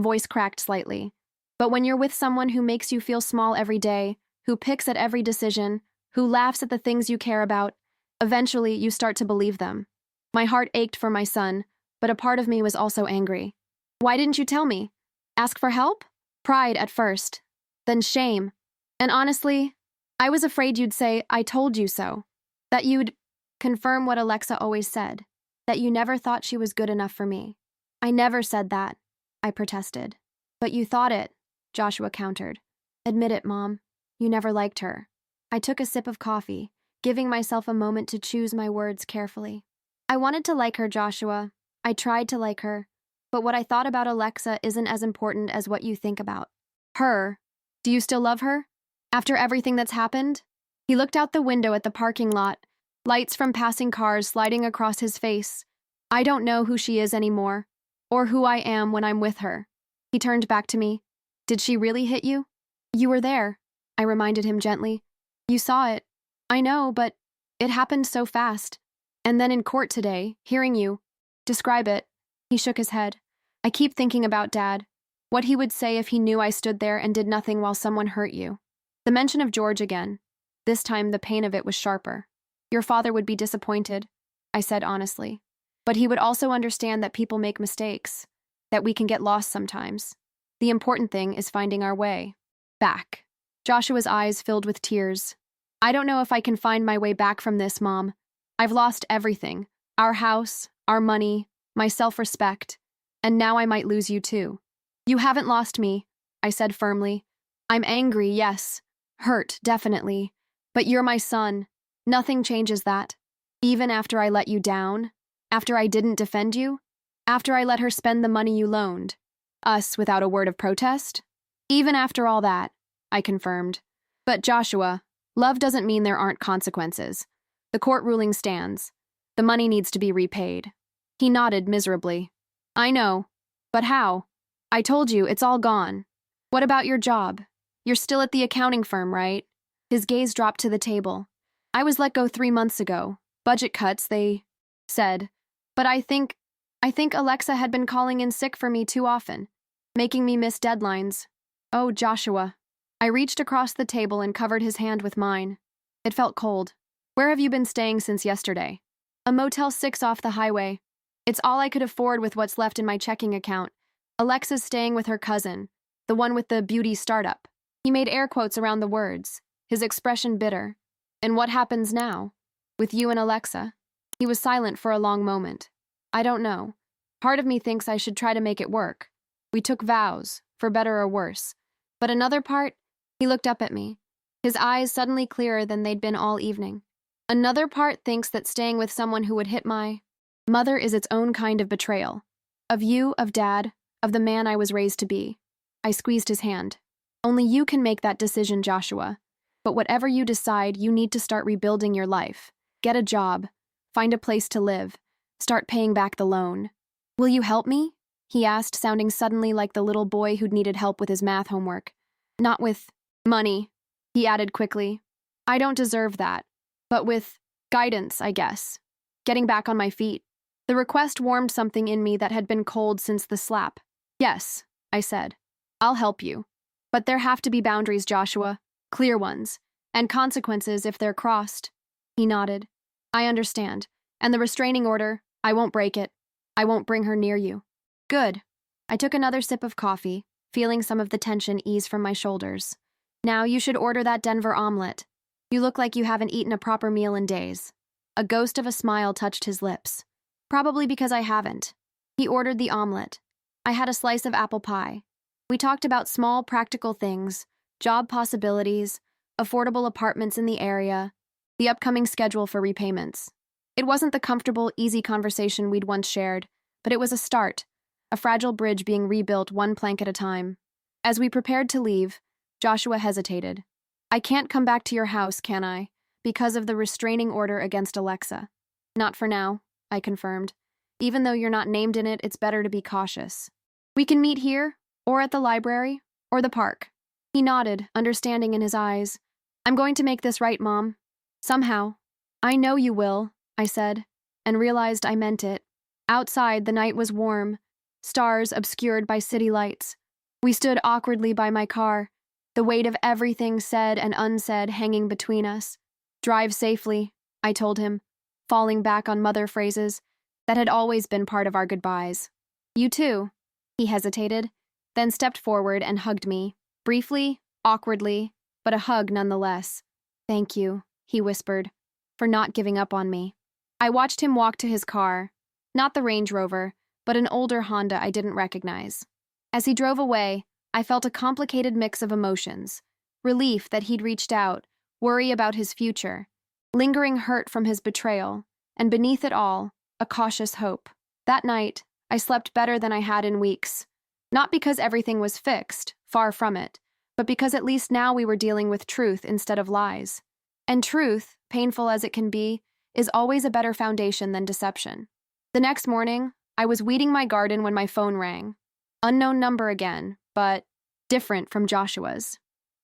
voice cracked slightly. But when you're with someone who makes you feel small every day, who picks at every decision, who laughs at the things you care about, eventually you start to believe them. My heart ached for my son, but a part of me was also angry. Why didn't you tell me? Ask for help? Pride at first, then shame. And honestly, I was afraid you'd say, I told you so. That you'd confirm what Alexa always said, that you never thought she was good enough for me. I never said that, I protested. But you thought it, Joshua countered. Admit it, Mom. You never liked her. I took a sip of coffee, giving myself a moment to choose my words carefully. I wanted to like her, Joshua. I tried to like her. But what I thought about Alexa isn't as important as what you think about. Her. Do you still love her? After everything that's happened? He looked out the window at the parking lot, lights from passing cars sliding across his face. I don't know who she is anymore, or who I am when I'm with her. He turned back to me. Did she really hit you? You were there, I reminded him gently. You saw it. I know, but it happened so fast. And then in court today, hearing you. Describe it. He shook his head. I keep thinking about Dad. What he would say if he knew I stood there and did nothing while someone hurt you. The mention of George again. This time the pain of it was sharper. Your father would be disappointed, I said honestly. But he would also understand that people make mistakes, that we can get lost sometimes. The important thing is finding our way back. Joshua's eyes filled with tears. I don't know if I can find my way back from this, Mom. I've lost everything. Our house, our money, my self-respect. And now I might lose you too. You haven't lost me, I said firmly. I'm angry, yes. Hurt, definitely. But you're my son. Nothing changes that. Even after I let you down, after I didn't defend you, after I let her spend the money you loaned, us without a word of protest. Even after all that, I confirmed. But Joshua, love doesn't mean there aren't consequences. The court ruling stands. The money needs to be repaid. He nodded miserably. I know. But how? I told you, it's all gone. What about your job? You're still at the accounting firm, right? His gaze dropped to the table. I was let go 3 months ago. Budget cuts, they said. But I think Alexa had been calling in sick for me too often, making me miss deadlines. Oh, Joshua. I reached across the table and covered his hand with mine. It felt cold. Where have you been staying since yesterday? A Motel 6 off the highway. It's all I could afford with what's left in my checking account. Alexa's staying with her cousin, the one with the beauty startup. He made air quotes around the words, his expression bitter. And what happens now? With you and Alexa? He was silent for a long moment. I don't know. Part of me thinks I should try to make it work. We took vows, for better or worse. But another part, he looked up at me, his eyes suddenly clearer than they'd been all evening. Another part thinks that staying with someone who would hit my mother is its own kind of betrayal. Of you, of Dad, of the man I was raised to be. I squeezed his hand. Only you can make that decision, Joshua. But whatever you decide, you need to start rebuilding your life. Get a job. Find a place to live. Start paying back the loan. Will you help me? He asked, sounding suddenly like the little boy who'd needed help with his math homework. Not with money, he added quickly. I don't deserve that. But with guidance, I guess. Getting back on my feet. The request warmed something in me that had been cold since the slap. Yes, I said. I'll help you. But there have to be boundaries, Joshua. Clear ones. And consequences if they're crossed. He nodded. I understand. And the restraining order, I won't break it. I won't bring her near you. Good. I took another sip of coffee, feeling some of the tension ease from my shoulders. Now you should order that Denver omelet. You look like you haven't eaten a proper meal in days. A ghost of a smile touched his lips. Probably because I haven't. He ordered the omelet. I had a slice of apple pie. We talked about small, practical things, job possibilities, affordable apartments in the area. the upcoming schedule for repayments. It wasn't the comfortable, easy conversation we'd once shared, but it was a start, a fragile bridge being rebuilt one plank at a time. As we prepared to leave, Joshua hesitated. I can't come back to your house, can I? Because of the restraining order against Alexa. Not for now, I confirmed. Even though you're not named in it, it's better to be cautious. We can meet here, or at the library, or the park. He nodded, understanding in his eyes. I'm going to make this right, Mom. Somehow. I know you will, I said, and realized I meant it. Outside, the night was warm, stars obscured by city lights. We stood awkwardly by my car, the weight of everything said and unsaid hanging between us. Drive safely, I told him, falling back on mother phrases that had always been part of our goodbyes. You too, he hesitated, then stepped forward and hugged me, briefly, awkwardly, but a hug nonetheless. Thank you, he whispered, for not giving up on me. I watched him walk to his car, not the Range Rover, but an older Honda I didn't recognize. As he drove away, I felt a complicated mix of emotions. Relief that he'd reached out, worry about his future, lingering hurt from his betrayal, and beneath it all, a cautious hope. That night, I slept better than I had in weeks. Not because everything was fixed, far from it, but because at least now we were dealing with truth instead of lies. And truth, painful as it can be, is always a better foundation than deception. The next morning, I was weeding my garden when my phone rang. Unknown number again, but different from Joshua's.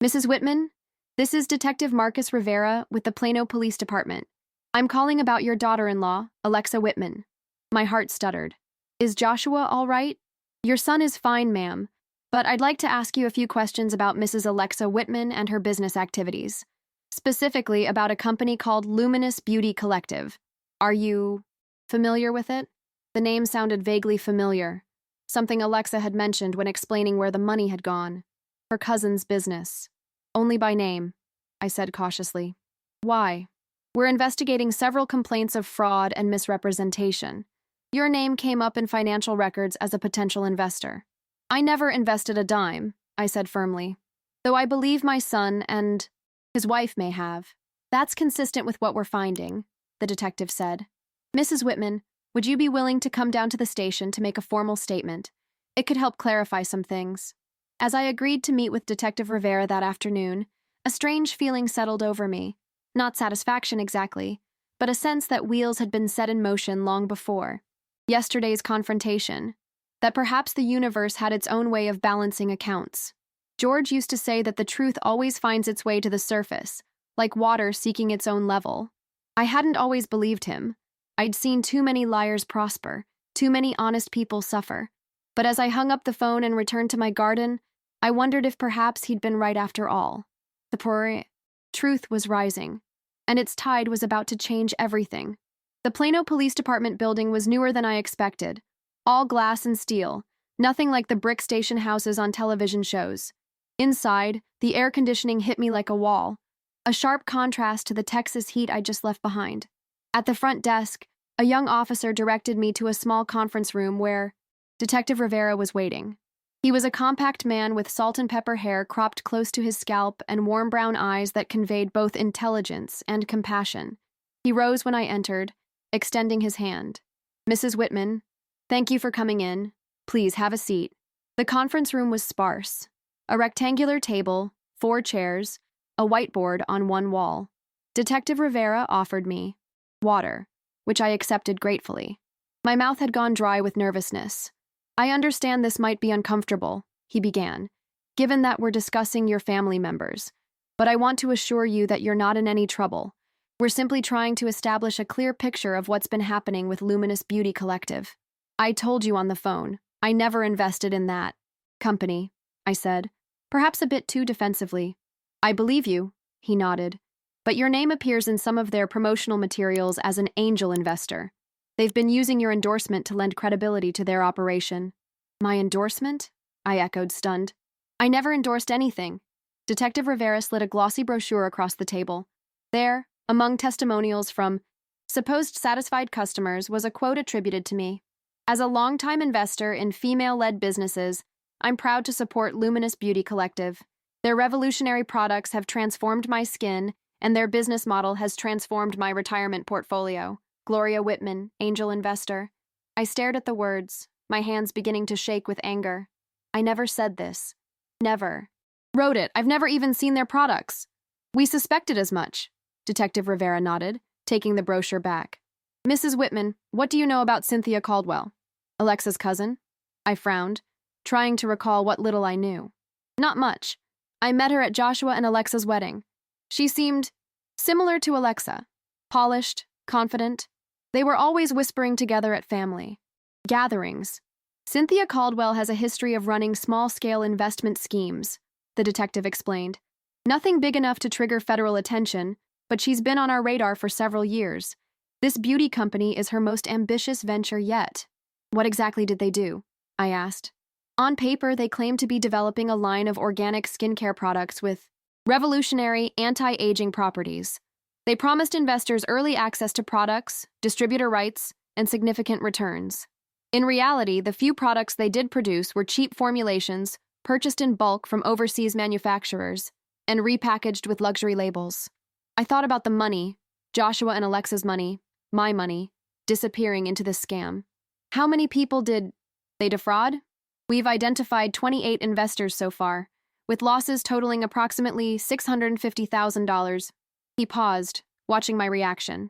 Mrs. Whitman, this is Detective Marcus Rivera with the Plano Police Department. I'm calling about your daughter-in-law, Alexa Whitman. My heart stuttered. Is Joshua all right? Your son is fine, ma'am, but I'd like to ask you a few questions about Mrs. Alexa Whitman and her business activities. Specifically about a company called Luminous Beauty Collective. Are you familiar with it? The name sounded vaguely familiar, something Alexa had mentioned when explaining where the money had gone. Her cousin's business. Only by name, I said cautiously. Why? We're investigating several complaints of fraud and misrepresentation. Your name came up in financial records as a potential investor. I never invested a dime, I said firmly, though I believe my son and his wife may have. That's consistent with what we're finding, the detective said. Mrs. Whitman, would you be willing to come down to the station to make a formal statement? It could help clarify some things. As I agreed to meet with Detective Rivera that afternoon, a strange feeling settled over me. Not satisfaction exactly, but a sense that wheels had been set in motion long before. Yesterday's confrontation. That perhaps the universe had its own way of balancing accounts. George used to say that the truth always finds its way to the surface, like water seeking its own level. I hadn't always believed him. I'd seen too many liars prosper, too many honest people suffer. But as I hung up the phone and returned to my garden, I wondered if perhaps he'd been right after all. The truth was rising, and its tide was about to change everything. The Plano Police Department building was newer than I expected. All glass and steel, nothing like the brick station houses on television shows. Inside, the air conditioning hit me like a wall, a sharp contrast to the Texas heat I just left behind. At the front desk, a young officer directed me to a small conference room where Detective Rivera was waiting. He was a compact man with salt and pepper hair cropped close to his scalp and warm brown eyes that conveyed both intelligence and compassion. He rose when I entered, extending his hand. Mrs. Whitman, thank you for coming in. Please have a seat. The conference room was sparse. A rectangular table, 4 chairs, a whiteboard on one wall. Detective Rivera offered me water, which I accepted gratefully. My mouth had gone dry with nervousness. I understand this might be uncomfortable, he began, given that we're discussing your family members, but I want to assure you that you're not in any trouble. We're simply trying to establish a clear picture of what's been happening with Luminous Beauty Collective. I told you on the phone, I never invested in that company, I said, perhaps a bit too defensively. I believe you, he nodded, but your name appears in some of their promotional materials as an angel investor. They've been using your endorsement to lend credibility to their operation. My endorsement? I echoed, stunned. I never endorsed anything. Detective Rivera slid a glossy brochure across the table. There, among testimonials from supposed satisfied customers, was a quote attributed to me. As a longtime investor in female-led businesses, I'm proud to support Luminous Beauty Collective. Their revolutionary products have transformed my skin and their business model has transformed my retirement portfolio. Gloria Whitman, angel investor. I stared at the words, my hands beginning to shake with anger. I never said this. Never. Wrote it. I've never even seen their products. We suspected as much. Detective Rivera nodded, taking the brochure back. Mrs. Whitman, what do you know about Cynthia Caldwell? Alexa's cousin? I frowned, trying to recall what little I knew. Not much. I met her at Joshua and Alexa's wedding. She seemed similar to Alexa. Polished, confident. They were always whispering together at family gatherings. Cynthia Caldwell has a history of running small-scale investment schemes, the detective explained. Nothing big enough to trigger federal attention, but she's been on our radar for several years. This beauty company is her most ambitious venture yet. What exactly did they do? I asked. On paper, they claim to be developing a line of organic skincare products with revolutionary anti-aging properties. They promised investors early access to products, distributor rights, and significant returns. In reality, the few products they did produce were cheap formulations, purchased in bulk from overseas manufacturers, and repackaged with luxury labels. I thought about the money, Joshua and Alexa's money, my money, disappearing into this scam. How many people did they defraud? We've identified 28 investors so far, with losses totaling approximately $650,000. He paused, watching my reaction.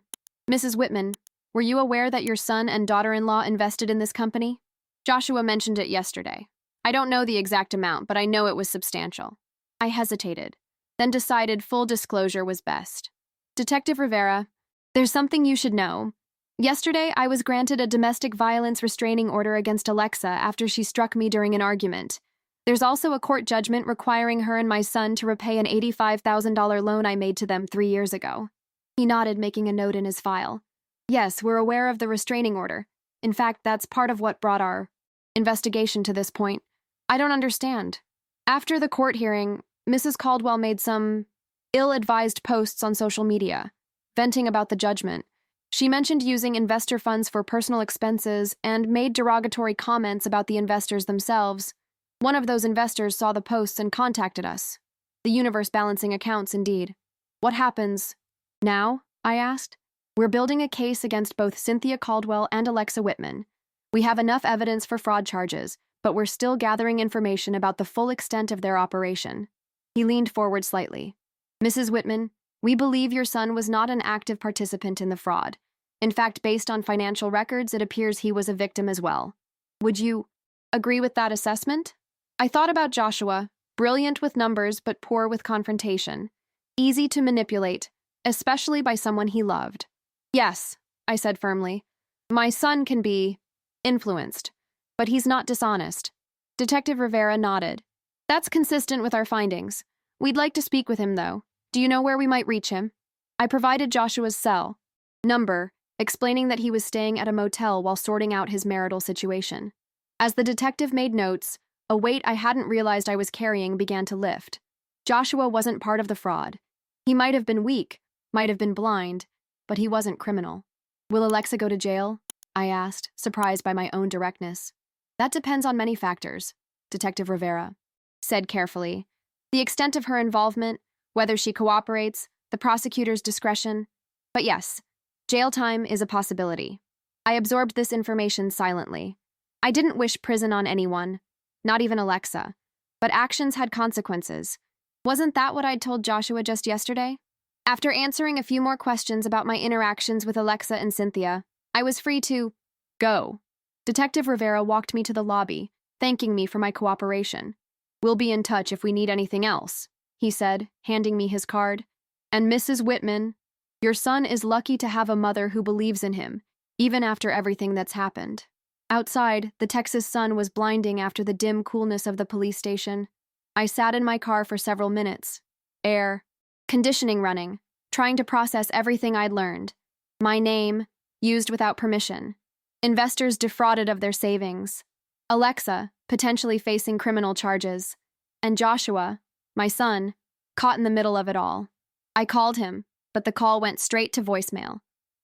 Mrs. Whitman, were you aware that your son and daughter-in-law invested in this company? Joshua mentioned it yesterday. I don't know the exact amount, but I know it was substantial. I hesitated, then decided full disclosure was best. Detective Rivera, there's something you should know. Yesterday, I was granted a domestic violence restraining order against Alexa after she struck me during an argument. There's also a court judgment requiring her and my son to repay an $85,000 loan I made to them 3 years ago. He nodded, making a note in his file. Yes, we're aware of the restraining order. In fact, that's part of what brought our investigation to this point. I don't understand. After the court hearing, Mrs. Caldwell made some ill-advised posts on social media, venting about the judgment. She mentioned using investor funds for personal expenses and made derogatory comments about the investors themselves. One of those investors saw the posts and contacted us. The universe balancing accounts, indeed. What happens now? I asked. We're building a case against both Cynthia Caldwell and Alexa Whitman. We have enough evidence for fraud charges, but we're still gathering information about the full extent of their operation. He leaned forward slightly. Mrs. Whitman, we believe your son was not an active participant in the fraud. In fact, based on financial records, it appears he was a victim as well. Would you agree with that assessment? I thought about Joshua, brilliant with numbers but poor with confrontation. Easy to manipulate, especially by someone he loved. Yes, I said firmly. My son can be influenced, but he's not dishonest. Detective Rivera nodded. That's consistent with our findings. We'd like to speak with him, though. Do you know where we might reach him? I provided Joshua's cell number, explaining that he was staying at a motel while sorting out his marital situation. As the detective made notes, a weight I hadn't realized I was carrying began to lift. Joshua wasn't part of the fraud. He might have been weak, might have been blind, but he wasn't criminal. Will Alexa go to jail? I asked, surprised by my own directness. That depends on many factors, Detective Rivera said carefully. The extent of her involvement, whether she cooperates, the prosecutor's discretion. But yes, jail time is a possibility. I absorbed this information silently. I didn't wish prison on anyone, not even Alexa. But actions had consequences. Wasn't that what I'd told Joshua just yesterday? After answering a few more questions about my interactions with Alexa and Cynthia, I was free to go. Detective Rivera walked me to the lobby, thanking me for my cooperation. We'll be in touch if we need anything else, he said, handing me his card. And Mrs. Whitman, your son is lucky to have a mother who believes in him, even after everything that's happened. Outside, the Texas sun was blinding after the dim coolness of the police station. I sat in my car for several minutes. Air conditioning running, trying to process everything I'd learned. My name, used without permission. Investors defrauded of their savings. Alexa, potentially facing criminal charges. And Joshua, my son, caught in the middle of it all. I called him, but the call went straight to voicemail.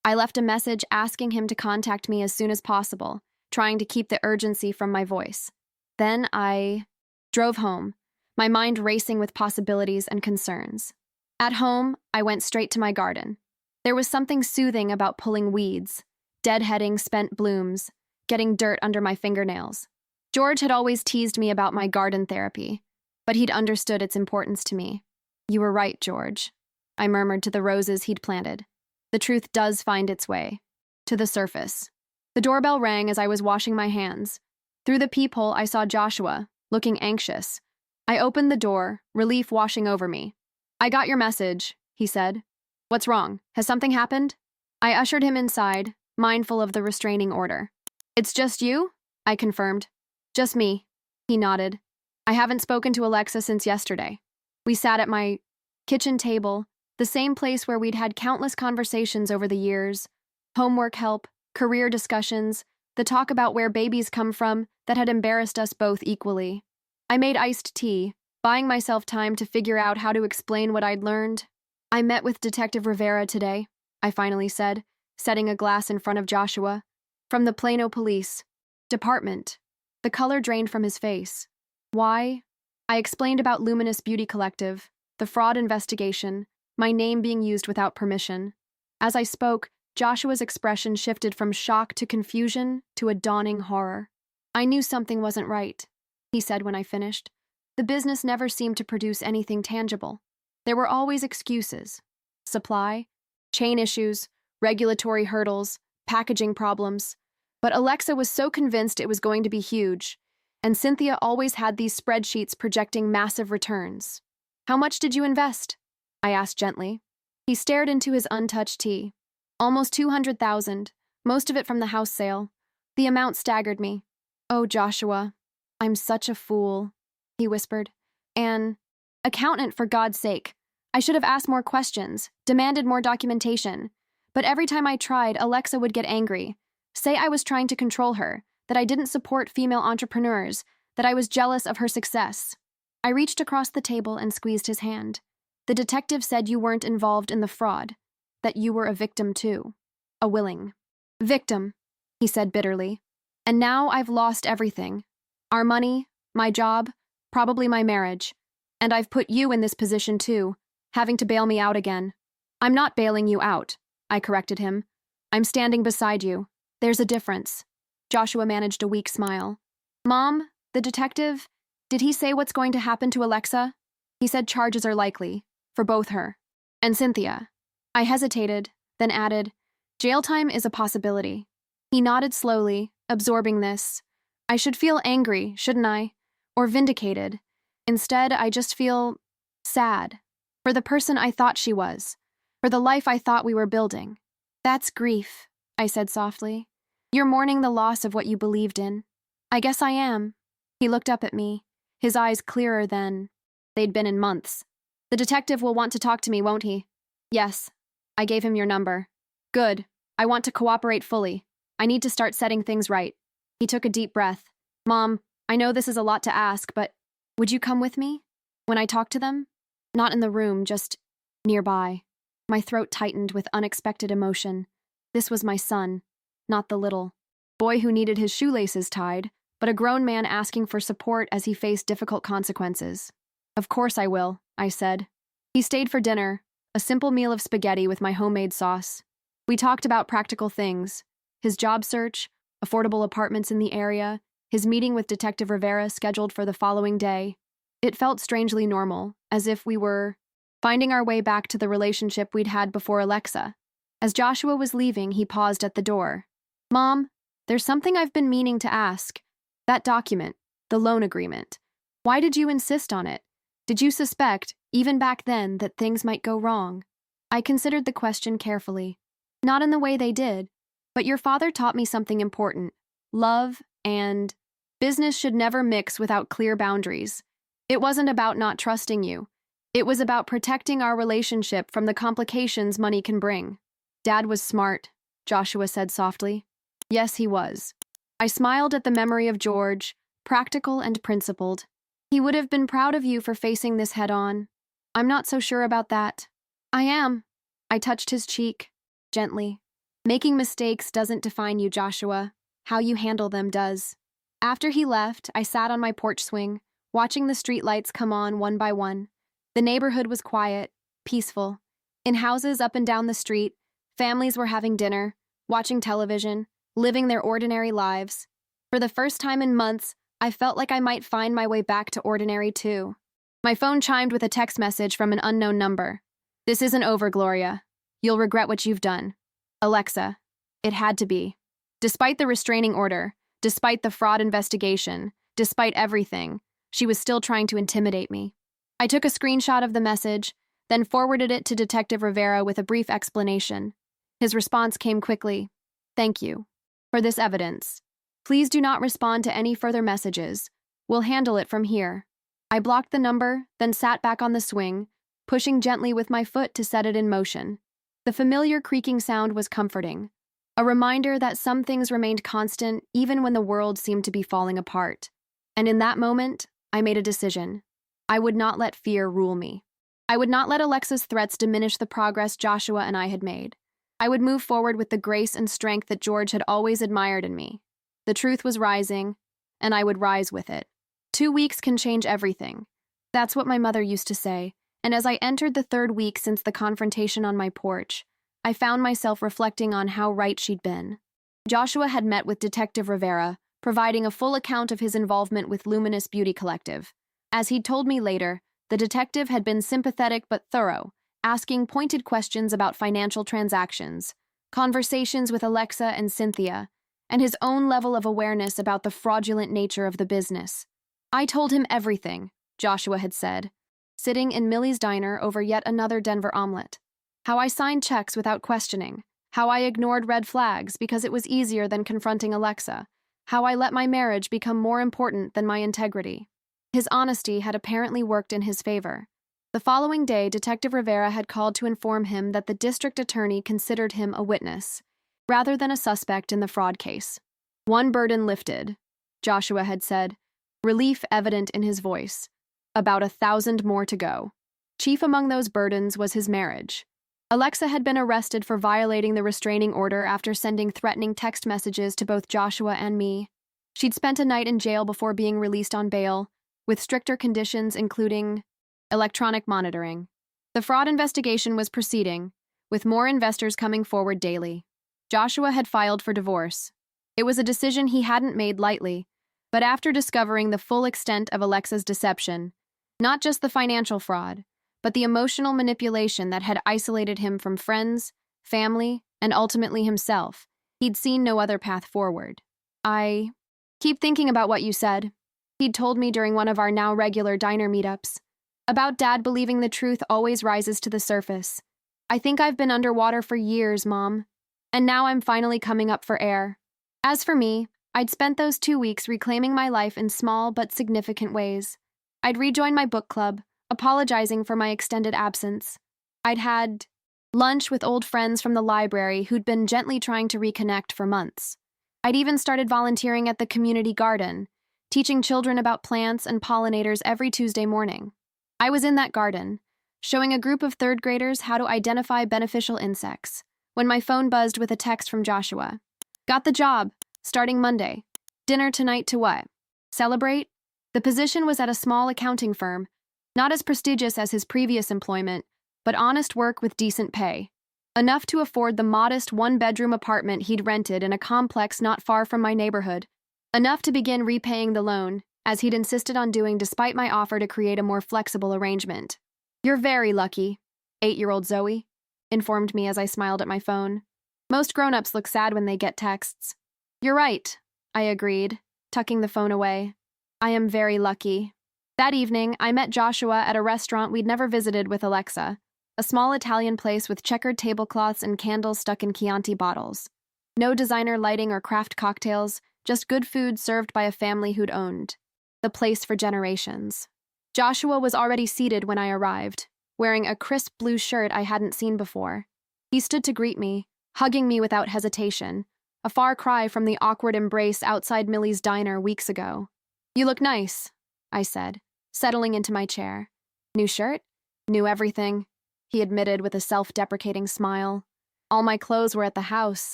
I left a message asking him to contact me as soon as possible, trying to keep the urgency from my voice. Then I drove home, my mind racing with possibilities and concerns. At home, I went straight to my garden. There was something soothing about pulling weeds, deadheading spent blooms, getting dirt under my fingernails. George had always teased me about my garden therapy, but he'd understood its importance to me. "You were right, George," I murmured to the roses he'd planted. "The truth does find its way to the surface." The doorbell rang as I was washing my hands. Through the peephole, I saw Joshua, looking anxious. I opened the door, relief washing over me. "I got your message," he said. "What's wrong? Has something happened?" I ushered him inside, mindful of the restraining order. "It's just you?" I confirmed. "Just me," he nodded. "I haven't spoken to Alexa since yesterday." We sat at my kitchen table, the same place where we'd had countless conversations over the years. Homework help, career discussions, the talk about where babies come from that had embarrassed us both equally. I made iced tea, buying myself time to figure out how to explain what I'd learned. "I met with Detective Rivera today," I finally said, setting a glass in front of Joshua. "From the Plano Police Department." The color drained from his face. "Why?" I explained about Luminous Beauty Collective, the fraud investigation, my name being used without permission. As I spoke, Joshua's expression shifted from shock to confusion to a dawning horror. "I knew something wasn't right," he said when I finished. "The business never seemed to produce anything tangible. There were always excuses. Supply, chain issues, regulatory hurdles, packaging problems. But Alexa was so convinced it was going to be huge, and Cynthia always had these spreadsheets projecting massive returns. "How much did you invest?" I asked gently. He stared into his untouched tea. "Almost 200,000, most of it from the house sale." The amount staggered me. "Oh, Joshua, I'm such a fool," he whispered. "An accountant, for God's sake. I should have asked more questions, demanded more documentation. But every time I tried, Alexa would get angry, say I was trying to control her, that I didn't support female entrepreneurs, that I was jealous of her success." I reached across the table and squeezed his hand. "The detective said you weren't involved in the fraud, that you were a victim too. A willing victim," he said bitterly. "And now I've lost everything. Our money, my job, probably my marriage. And I've put you in this position too, having to bail me out again." "I'm not bailing you out," I corrected him. "I'm standing beside you. There's a difference." Joshua managed a weak smile. "Mom, the detective, did he say what's going to happen to Alexa?" "He said charges are likely, for both her and Cynthia." I hesitated, then added, "Jail time is a possibility." He nodded slowly, absorbing this. I should feel angry, shouldn't I? Or vindicated. Instead, I just feel sad. For the person I thought she was. For the life I thought we were building. "That's grief," I said softly. "You're mourning the loss of what you believed in." "I guess I am." He looked up at me, his eyes clearer than they'd been in months. "The detective will want to talk to me, won't he?" "Yes." I gave him your number. "Good. I want to cooperate fully. I need to start setting things right." He took a deep breath. "Mom, I know this is a lot to ask, but would you come with me? When I talk to them? Not in the room, just nearby." My throat tightened with unexpected emotion. This was my son, not the little boy who needed his shoelaces tied, but a grown man asking for support as he faced difficult consequences. "Of course I will," I said. He stayed for dinner, a simple meal of spaghetti with my homemade sauce. We talked about practical things, his job search, affordable apartments in the area, his meeting with Detective Rivera scheduled for the following day. It felt strangely normal, as if we were finding our way back to the relationship we'd had before Alexa. As Joshua was leaving, he paused at the door. "Mom, there's something I've been meaning to ask. That document, the loan agreement. Why did you insist on it? Did you suspect, even back then, that things might go wrong?" I considered the question carefully. "Not in the way they did, but your father taught me something important. Love and business should never mix without clear boundaries. It wasn't about not trusting you. It was about protecting our relationship from the complications money can bring." "Dad was smart," Joshua said softly. "Yes, he was." I smiled at the memory of George, practical and principled. "He would have been proud of you for facing this head-on." "I'm not so sure about that." "I am." I touched his cheek, gently. "Making mistakes doesn't define you, Joshua. How you handle them does." After he left, I sat on my porch swing, watching the streetlights come on one by one. The neighborhood was quiet, peaceful. In houses up and down the street, families were having dinner, watching television, living their ordinary lives. For the first time in months, I felt like I might find my way back to ordinary too. My phone chimed with a text message from an unknown number. "This isn't over, Gloria. You'll regret what you've done. Alexa." It had to be. Despite the restraining order, despite the fraud investigation, despite everything, she was still trying to intimidate me. I took a screenshot of the message, then forwarded it to Detective Rivera with a brief explanation. His response came quickly. "Thank you for this evidence. Please do not respond to any further messages. We'll handle it from here." I blocked the number, then sat back on the swing, pushing gently with my foot to set it in motion. The familiar creaking sound was comforting, a reminder that some things remained constant even when the world seemed to be falling apart. And in that moment, I made a decision. I would not let fear rule me. I would not let Alexa's threats diminish the progress Joshua and I had made. I would move forward with the grace and strength that George had always admired in me. The truth was rising, and I would rise with it. 2 weeks can change everything. That's what my mother used to say, and as I entered the 3rd week since the confrontation on my porch, I found myself reflecting on how right she'd been. Joshua had met with Detective Rivera, providing a full account of his involvement with Luminous Beauty Collective. As he'd told me later, the detective had been sympathetic but thorough, asking pointed questions about financial transactions, conversations with Alexa and Cynthia, and his own level of awareness about the fraudulent nature of the business. "I told him everything," Joshua had said, sitting in Millie's diner over yet another Denver omelet. How I signed checks without questioning, how I ignored red flags because it was easier than confronting Alexa, how I let my marriage become more important than my integrity. His honesty had apparently worked in his favor. The following day, Detective Rivera had called to inform him that the district attorney considered him a witness, rather than a suspect in the fraud case. "One burden lifted," Joshua had said, relief evident in his voice. About 1,000 more to go. Chief among those burdens was his marriage. Alexa had been arrested for violating the restraining order after sending threatening text messages to both Joshua and me. She'd spent a night in jail before being released on bail, with stricter conditions including electronic monitoring. The fraud investigation was proceeding, with more investors coming forward daily. Joshua had filed for divorce. It was a decision he hadn't made lightly, but after discovering the full extent of Alexa's deception, not just the financial fraud, but the emotional manipulation that had isolated him from friends, family, and ultimately himself, he'd seen no other path forward. "I keep thinking about what you said," he'd told me during one of our now regular diner meetups. "About Dad believing the truth always rises to the surface. I think I've been underwater for years, Mom, and now I'm finally coming up for air." As for me, I'd spent those 2 weeks reclaiming my life in small but significant ways. I'd rejoined my book club, apologizing for my extended absence. I'd had lunch with old friends from the library who'd been gently trying to reconnect for months. I'd even started volunteering at the community garden, teaching children about plants and pollinators every Tuesday morning. I was in that garden, showing a group of 3rd graders how to identify beneficial insects, when my phone buzzed with a text from Joshua. "Got the job. Starting Monday. Dinner tonight to what? Celebrate?" The position was at a small accounting firm, not as prestigious as his previous employment, but honest work with decent pay. Enough to afford the modest 1-bedroom apartment he'd rented in a complex not far from my neighborhood. Enough to begin repaying the loan, as he'd insisted on doing despite my offer to create a more flexible arrangement. "You're very lucky," 8-year-old Zoe informed me as I smiled at my phone. "Most grown-ups look sad when they get texts." "You're right," I agreed, tucking the phone away. "I am very lucky." That evening, I met Joshua at a restaurant we'd never visited with Alexa, a small Italian place with checkered tablecloths and candles stuck in Chianti bottles. No designer lighting or craft cocktails, just good food served by a family who'd owned the place for generations. Joshua was already seated when I arrived, wearing a crisp blue shirt I hadn't seen before. He stood to greet me, hugging me without hesitation, a far cry from the awkward embrace outside Millie's diner weeks ago. "You look nice," I said, settling into my chair. "New shirt? New everything," he admitted with a self-deprecating smile. "All my clothes were at the house,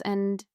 and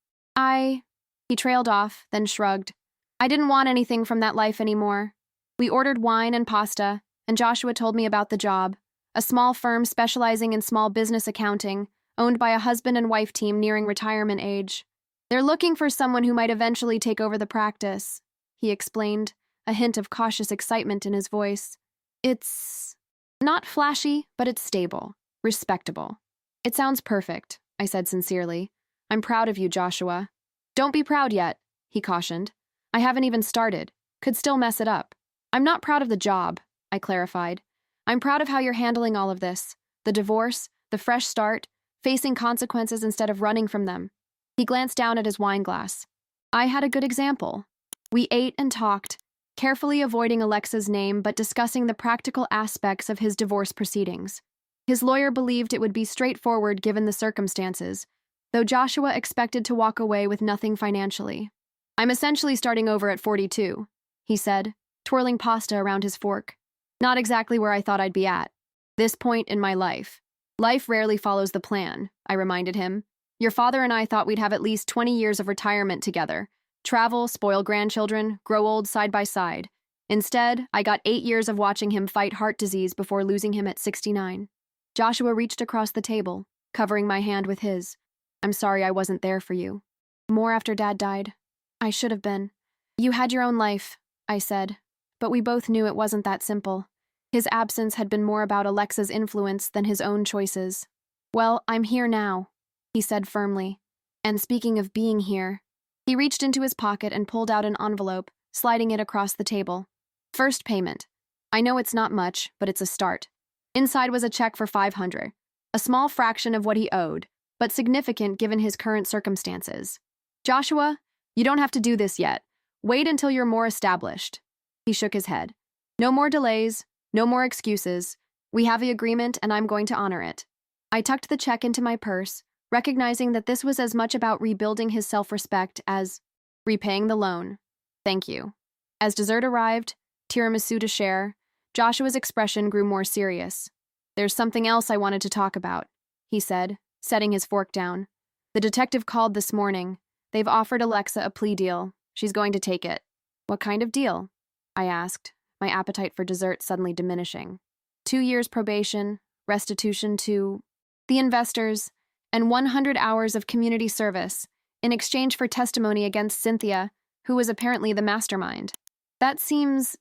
He trailed off, then shrugged. "I didn't want anything from that life anymore." We ordered wine and pasta, and Joshua told me about the job, a small firm specializing in small business accounting, owned by a husband and wife team nearing retirement age. They're looking for someone who might eventually take over the practice, he explained, a hint of cautious excitement in his voice. It's not flashy, but it's stable, respectable. It sounds perfect, I said sincerely. I'm proud of you, Joshua. Don't be proud yet, he cautioned. I haven't even started. Could still mess it up. I'm not proud of the job, I clarified. I'm proud of how you're handling all of this. The divorce, the fresh start, facing consequences instead of running from them. He glanced down at his wine glass. I had a good example. We ate and talked, carefully avoiding Alexa's name but discussing the practical aspects of his divorce proceedings. His lawyer believed it would be straightforward given the circumstances, though Joshua expected to walk away with nothing financially. I'm essentially starting over at 42, he said, twirling pasta around his fork. Not exactly where I thought I'd be at. This point in my life. Life rarely follows the plan, I reminded him. Your father and I thought we'd have at least 20 years of retirement together. Travel, spoil grandchildren, grow old side by side. Instead, I got 8 years of watching him fight heart disease before losing him at 69. Joshua reached across the table, covering my hand with his. I'm sorry I wasn't there for you. More after Dad died. I should have been. You had your own life, I said, but we both knew it wasn't that simple. His absence had been more about Alexa's influence than his own choices. Well, I'm here now, he said firmly. And speaking of being here, he reached into his pocket and pulled out an envelope, sliding it across the table. First payment. I know it's not much, but it's a start. Inside was a check for $500, a small fraction of what he owed, but significant given his current circumstances. Joshua, you don't have to do this yet. Wait until you're more established. He shook his head. No more delays, no more excuses. We have the agreement and I'm going to honor it. I tucked the check into my purse, recognizing that this was as much about rebuilding his self-respect as repaying the loan. Thank you. As dessert arrived, tiramisu to share, Joshua's expression grew more serious. There's something else I wanted to talk about, he said, setting his fork down. The detective called this morning. They've offered Alexa a plea deal. She's going to take it. What kind of deal? I asked, my appetite for dessert suddenly diminishing. 2 years probation, restitution to the investors, and 100 hours of community service in exchange for testimony against Cynthia, who was apparently the mastermind. That seems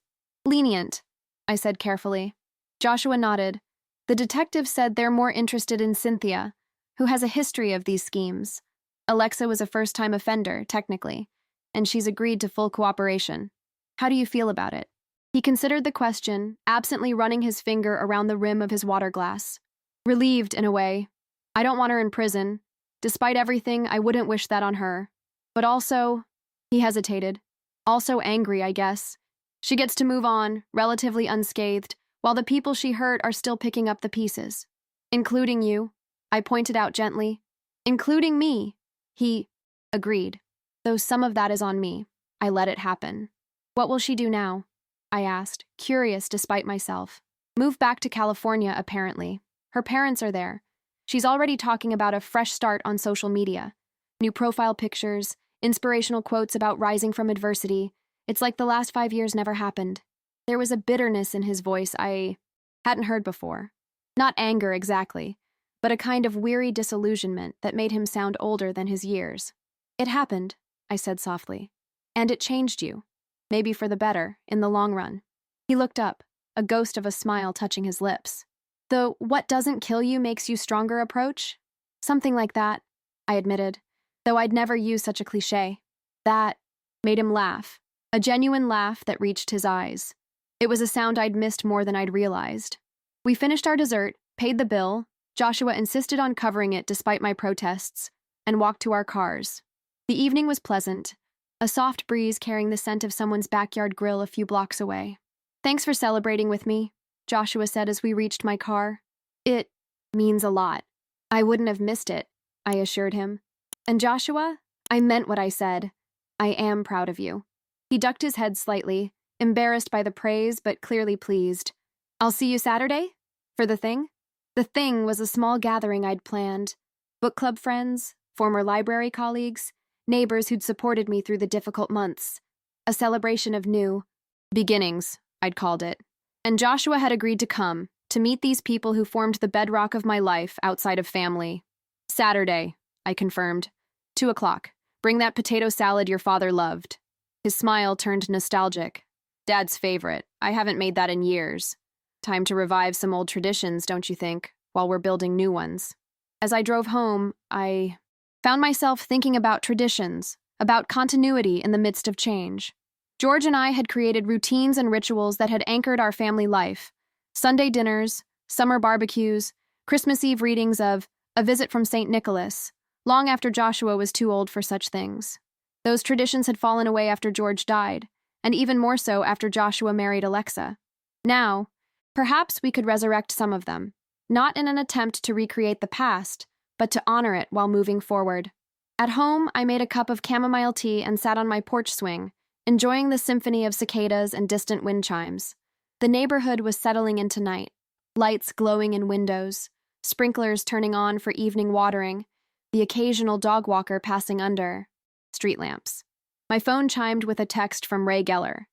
lenient, I said carefully. Joshua nodded. The detective said they're more interested in Cynthia, who has a history of these schemes. Alexa was a first-time offender, technically, and she's agreed to full cooperation. How do you feel about it? He considered the question, absently running his finger around the rim of his water glass. Relieved, in a way. I don't want her in prison. Despite everything, I wouldn't wish that on her. But also, he hesitated. Also angry, I guess. She gets to move on, relatively unscathed, while the people she hurt are still picking up the pieces. Including you, I pointed out gently. Including me, he agreed. Though some of that is on me. I let it happen. What will she do now? I asked, curious despite myself. Move back to California, apparently. Her parents are there. She's already talking about a fresh start on social media. New profile pictures, inspirational quotes about rising from adversity. It's like the last 5 years never happened. There was a bitterness in his voice I hadn't heard before. Not anger exactly, but a kind of weary disillusionment that made him sound older than his years. It happened, I said softly. And it changed you. Maybe for the better, in the long run. He looked up, a ghost of a smile touching his lips. The what doesn't kill you makes you stronger approach? Something like that, I admitted, though I'd never used such a cliché. That made him laugh, a genuine laugh that reached his eyes. It was a sound I'd missed more than I'd realized. We finished our dessert, paid the bill, Joshua insisted on covering it despite my protests, and walked to our cars. The evening was pleasant, a soft breeze carrying the scent of someone's backyard grill a few blocks away. Thanks for celebrating with me, Joshua said as we reached my car. It means a lot. I wouldn't have missed it, I assured him. And Joshua, I meant what I said. I am proud of you. He ducked his head slightly, embarrassed by the praise but clearly pleased. I'll see you Saturday? For the thing? The thing was a small gathering I'd planned. Book club friends, former library colleagues, neighbors who'd supported me through the difficult months. A celebration of new beginnings, I'd called it. And Joshua had agreed to come, to meet these people who formed the bedrock of my life outside of family. Saturday, I confirmed. 2 o'clock. Bring that potato salad your father loved. His smile turned nostalgic. Dad's favorite. I haven't made that in years. Time to revive some old traditions, don't you think, while we're building new ones. As I drove home, I found myself thinking about traditions, about continuity in the midst of change. George and I had created routines and rituals that had anchored our family life. Sunday dinners, summer barbecues, Christmas Eve readings of A Visit from St. Nicholas, long after Joshua was too old for such things. Those traditions had fallen away after George died, and even more so after Joshua married Alexa. Now, perhaps we could resurrect some of them, not in an attempt to recreate the past, but to honor it while moving forward. At home, I made a cup of chamomile tea and sat on my porch swing, enjoying the symphony of cicadas and distant wind chimes. The neighborhood was settling into night, lights glowing in windows, sprinklers turning on for evening watering, the occasional dog walker passing under street lamps. My phone chimed with a text from Ray Geller.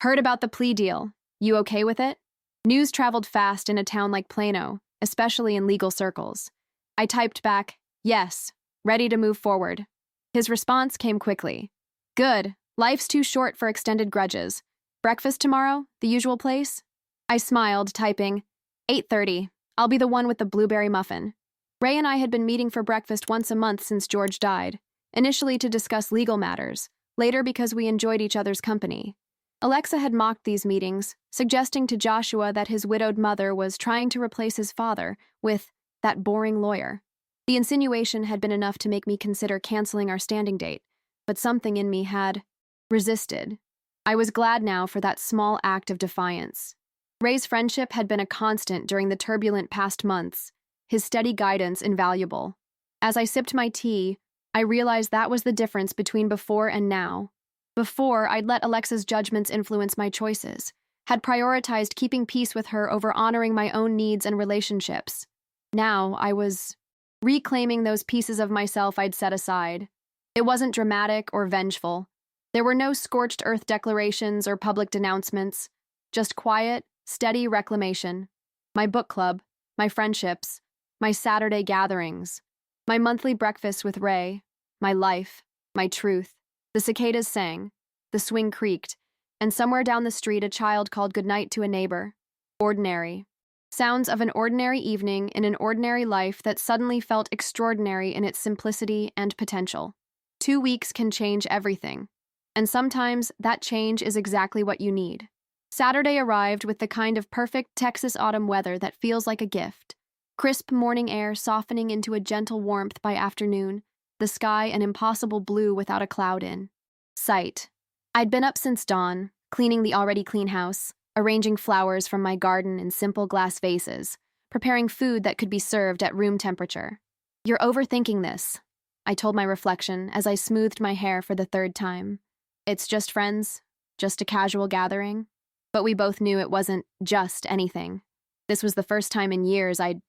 Heard about the plea deal. You okay with it? News traveled fast in a town like Plano, especially in legal circles. I typed back, yes, ready to move forward. His response came quickly. Good. Life's too short for extended grudges. Breakfast tomorrow? The usual place? I smiled, typing, 8:30. I'll be the one with the blueberry muffin. Ray and I had been meeting for breakfast once a month since George died, initially to discuss legal matters, later because we enjoyed each other's company. Alexa had mocked these meetings, suggesting to Joshua that his widowed mother was trying to replace his father with that boring lawyer. The insinuation had been enough to make me consider canceling our standing date, but something in me had resisted. I was glad now for that small act of defiance. Ray's friendship had been a constant during the turbulent past months, his steady guidance invaluable. As I sipped my tea, I realized that was the difference between before and now. Before, I'd let Alexa's judgments influence my choices, had prioritized keeping peace with her over honoring my own needs and relationships. Now, I was reclaiming those pieces of myself I'd set aside. It wasn't dramatic or vengeful. There were no scorched earth declarations or public denouncements, just quiet, steady reclamation. My book club, my friendships, my Saturday gatherings, my monthly breakfasts with Ray, my life, my truth. The cicadas sang, the swing creaked, and somewhere down the street a child called goodnight to a neighbor. Ordinary. Sounds of an ordinary evening in an ordinary life that suddenly felt extraordinary in its simplicity and potential. 2 weeks can change everything, and sometimes that change is exactly what you need. Saturday arrived with the kind of perfect Texas autumn weather that feels like a gift. Crisp morning air softening into a gentle warmth by afternoon, the sky an impossible blue without a cloud in sight. I'd been up since dawn, cleaning the already clean house, arranging flowers from my garden in simple glass vases, preparing food that could be served at room temperature. You're overthinking this, I told my reflection as I smoothed my hair for the third time. It's just friends, just a casual gathering. But we both knew it wasn't just anything. This was the first time in years I'd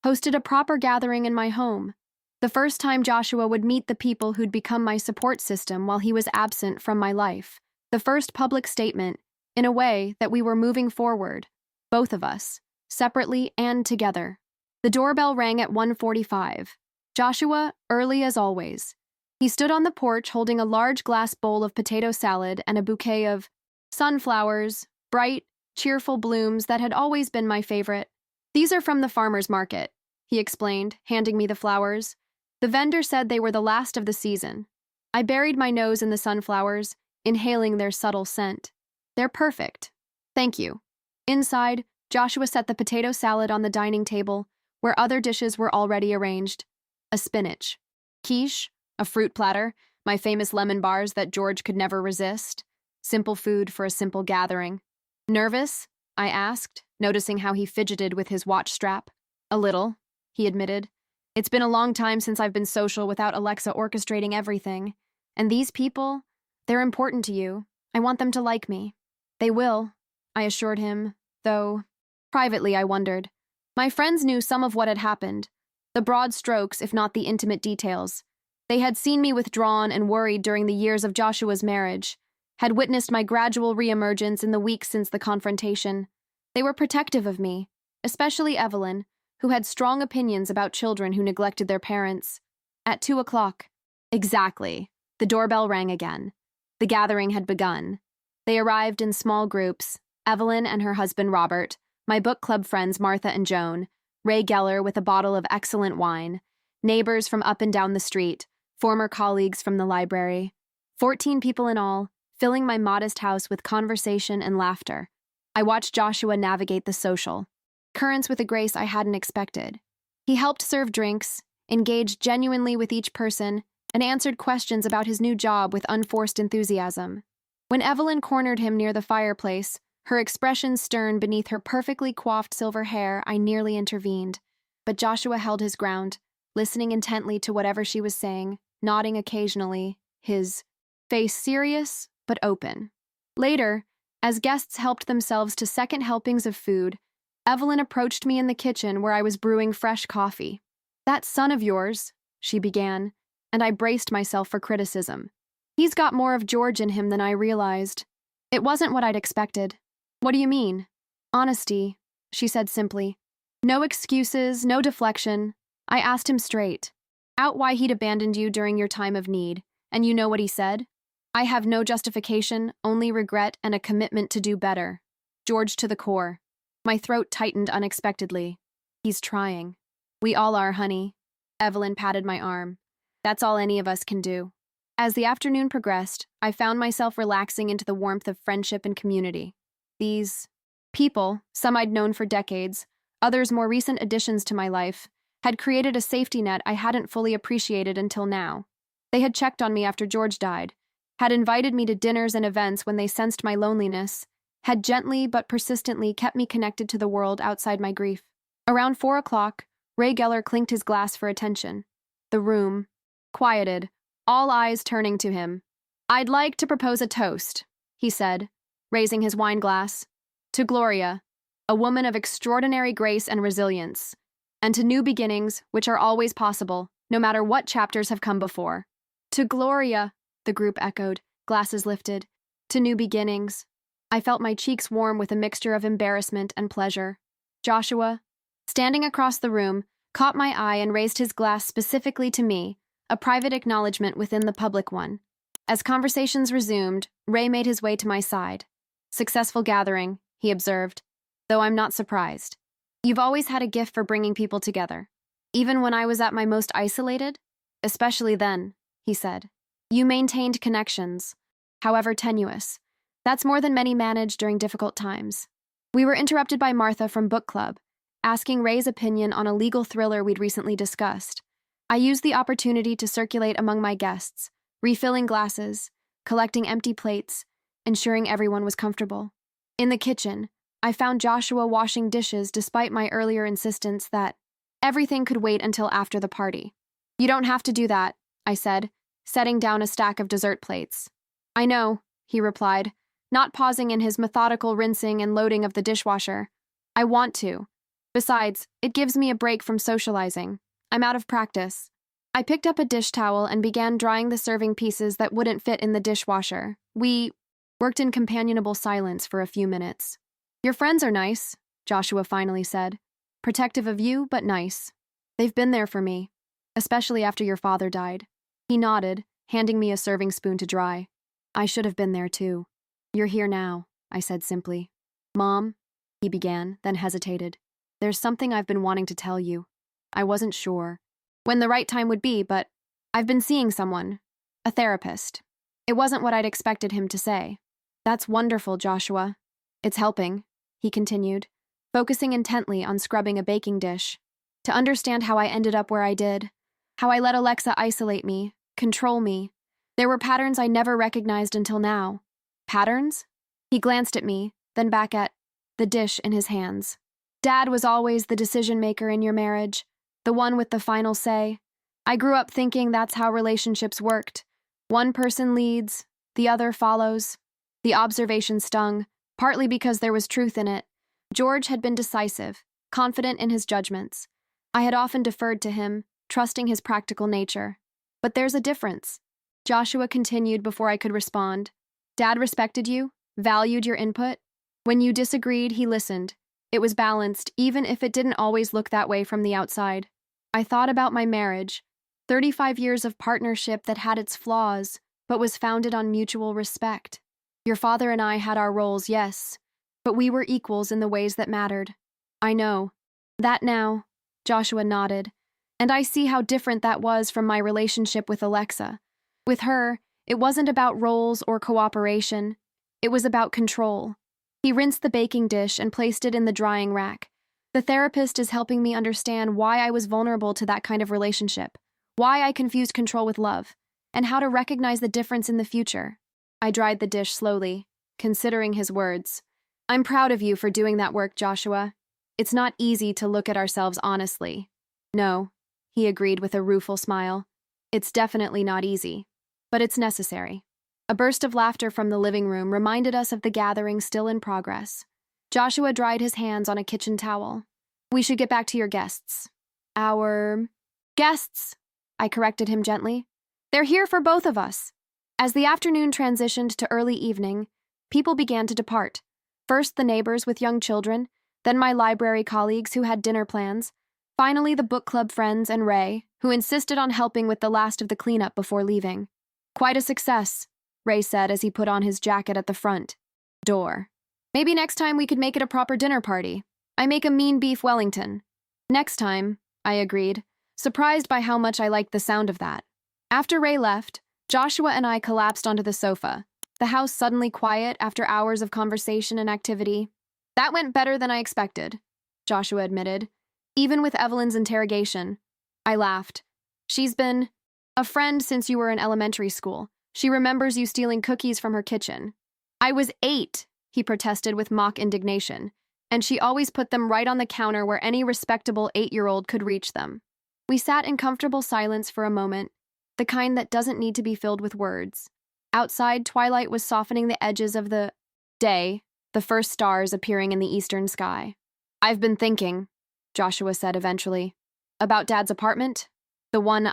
hosted a proper gathering in my home. The first time Joshua would meet the people who'd become my support system while he was absent from my life. The first public statement, in a way, that we were moving forward, both of us, separately and together. The doorbell rang at 1:45. Joshua, early as always. He stood on the porch holding a large glass bowl of potato salad and a bouquet of sunflowers, bright, cheerful blooms that had always been my favorite. These are from the farmer's market, he explained, handing me the flowers. The vendor said they were the last of the season. I buried my nose in the sunflowers, inhaling their subtle scent. They're perfect. Thank you. Inside, Joshua set the potato salad on the dining table, where other dishes were already arranged. A spinach, quiche, a fruit platter, my famous lemon bars that George could never resist. Simple food for a simple gathering. Nervous? I asked, noticing how he fidgeted with his watch strap. A little, he admitted. It's been a long time since I've been social without Alexa orchestrating everything. And these people, they're important to you. I want them to like me. They will, I assured him, though, privately I wondered. My friends knew some of what had happened, the broad strokes, if not the intimate details. They had seen me withdrawn and worried during the years of Joshua's marriage, had witnessed my gradual reemergence in the weeks since the confrontation. They were protective of me, especially Evelyn, who had strong opinions about children who neglected their parents. At 2 o'clock, exactly, the doorbell rang again. The gathering had begun. They arrived in small groups, Evelyn and her husband Robert, my book club friends Martha and Joan, Ray Geller with a bottle of excellent wine, neighbors from up and down the street, former colleagues from the library. 14 people in all, filling my modest house with conversation and laughter. I watched Joshua navigate the social currents with a grace I hadn't expected. He helped serve drinks, engaged genuinely with each person, and answered questions about his new job with unforced enthusiasm. When Evelyn cornered him near the fireplace, her expression stern beneath her perfectly coiffed silver hair, I nearly intervened. But Joshua held his ground, listening intently to whatever she was saying, nodding occasionally, his face serious but open. Later, as guests helped themselves to second helpings of food, Evelyn approached me in the kitchen where I was brewing fresh coffee. "That son of yours," she began, and I braced myself for criticism. "He's got more of George in him than I realized." It wasn't what I'd expected. "What do you mean?" "Honesty," she said simply. "No excuses, no deflection." I asked him straight out why he'd abandoned you during your time of need, and you know what he said? "I have no justification, only regret and a commitment to do better." George to the core. My throat tightened unexpectedly. "He's trying." "We all are, honey." Evelyn patted my arm. "That's all any of us can do." As the afternoon progressed, I found myself relaxing into the warmth of friendship and community. These people, some I'd known for decades, others more recent additions to my life, had created a safety net I hadn't fully appreciated until now. They had checked on me after George died, had invited me to dinners and events when they sensed my loneliness, had gently but persistently kept me connected to the world outside my grief. Around 4 o'clock, Ray Geller clinked his glass for attention. The room quieted, all eyes turning to him. "I'd like to propose a toast," he said, raising his wine glass, "to Gloria, a woman of extraordinary grace and resilience, and to new beginnings, which are always possible, no matter what chapters have come before." "To Gloria," the group echoed, glasses lifted. "To new beginnings." I felt my cheeks warm with a mixture of embarrassment and pleasure. Joshua, standing across the room, caught my eye and raised his glass specifically to me, a private acknowledgement within the public one. As conversations resumed, Ray made his way to my side. "Successful gathering," he observed, "though I'm not surprised. You've always had a gift for bringing people together. Even when I was at my most isolated? Especially then," he said. "You maintained connections, however tenuous. That's more than many manage during difficult times." We were interrupted by Martha from book club, asking Ray's opinion on a legal thriller we'd recently discussed. I used the opportunity to circulate among my guests, refilling glasses, collecting empty plates, ensuring everyone was comfortable. In the kitchen, I found Joshua washing dishes despite my earlier insistence that everything could wait until after the party. "You don't have to do that," I said, setting down a stack of dessert plates. "I know," he replied, not pausing in his methodical rinsing and loading of the dishwasher. "I want to. Besides, it gives me a break from socializing. I'm out of practice." I picked up a dish towel and began drying the serving pieces that wouldn't fit in the dishwasher. We worked in companionable silence for a few minutes. "Your friends are nice," Joshua finally said. "Protective of you, but nice. They've been there for me, especially after your father died." He nodded, handing me a serving spoon to dry. "I should have been there too." "You're here now," I said simply. "Mom," he began, then hesitated. "There's something I've been wanting to tell you. I wasn't sure when the right time would be, but I've been seeing someone, a therapist." It wasn't what I'd expected him to say. "That's wonderful, Joshua. It's helping," he continued, focusing intently on scrubbing a baking dish. "To understand how I ended up where I did, how I let Alexa isolate me, control me. There were patterns I never recognized until now." "Patterns?" He glanced at me, then back at the dish in his hands. "Dad was always the decision-maker in your marriage, the one with the final say. I grew up thinking that's how relationships worked. One person leads, the other follows." The observation stung, partly because there was truth in it. George had been decisive, confident in his judgments. I had often deferred to him, trusting his practical nature. "But there's a difference," Joshua continued before I could respond. "Dad respected you, valued your input. When you disagreed, he listened, It was balanced, even if it didn't always look that way from the outside. I thought about my marriage, 35 years of partnership that had its flaws, but was founded on mutual respect. Your father and I had our roles, yes, but we were equals in the ways that mattered. I know. That now, Joshua nodded, and I see how different that was from my relationship with Alexa. With her, it wasn't about roles or cooperation. It was about control. He rinsed the baking dish and placed it in the drying rack. The therapist is helping me understand why I was vulnerable to that kind of relationship, why I confused control with love, and how to recognize the difference in the future. I dried the dish slowly, considering his words. I'm proud of you for doing that work, Joshua. It's not easy to look at ourselves honestly. No, he agreed with a rueful smile. It's definitely not easy, but it's necessary. A burst of laughter from the living room reminded us of the gathering still in progress. Joshua dried his hands on a kitchen towel. We should get back to your guests. Our guests, I corrected him gently. They're here for both of us. As the afternoon transitioned to early evening, people began to depart. First the neighbors with young children, then my library colleagues who had dinner plans, finally the book club friends and Ray, who insisted on helping with the last of the cleanup before leaving. Quite a success, Ray said as he put on his jacket at the front door. Maybe next time we could make it a proper dinner party. I make a mean beef Wellington. Next time, I agreed, surprised by how much I liked the sound of that. After Ray left, Joshua and I collapsed onto the sofa, the house suddenly quiet after hours of conversation and activity. That went better than I expected, Joshua admitted. Even with Evelyn's interrogation. I laughed. She's been a friend since you were in elementary school. She remembers you stealing cookies from her kitchen. I was 8, he protested with mock indignation, and she always put them right on the counter where any respectable 8-year-old could reach them. We sat in comfortable silence for a moment, the kind that doesn't need to be filled with words. Outside, twilight was softening the edges of the day, the first stars appearing in the eastern sky. I've been thinking, Joshua said eventually, about Dad's apartment, the one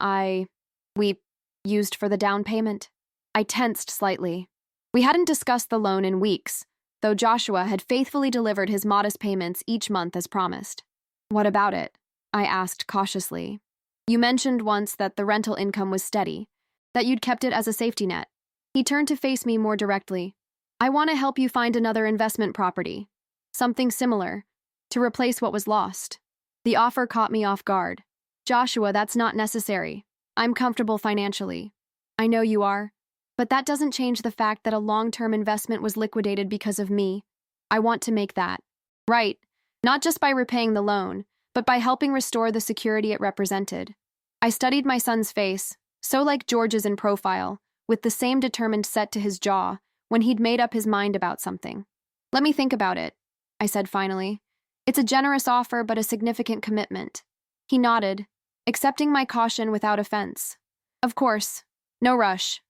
we used for the down payment. I tensed slightly. We hadn't discussed the loan in weeks, though Joshua had faithfully delivered his modest payments each month as promised. What about it? I asked cautiously. You mentioned once that the rental income was steady, that you'd kept it as a safety net. He turned to face me more directly. I want to help you find another investment property, something similar, to replace what was lost. The offer caught me off guard. Joshua, that's not necessary. I'm comfortable financially. I know you are, but that doesn't change the fact that a long-term investment was liquidated because of me. I want to make that right, not just by repaying the loan, but by helping restore the security it represented. I studied my son's face, so like George's in profile, with the same determined set to his jaw when he'd made up his mind about something. Let me think about it, I said finally. It's a generous offer, but a significant commitment. He nodded, accepting my caution without offense. Of course, no rush.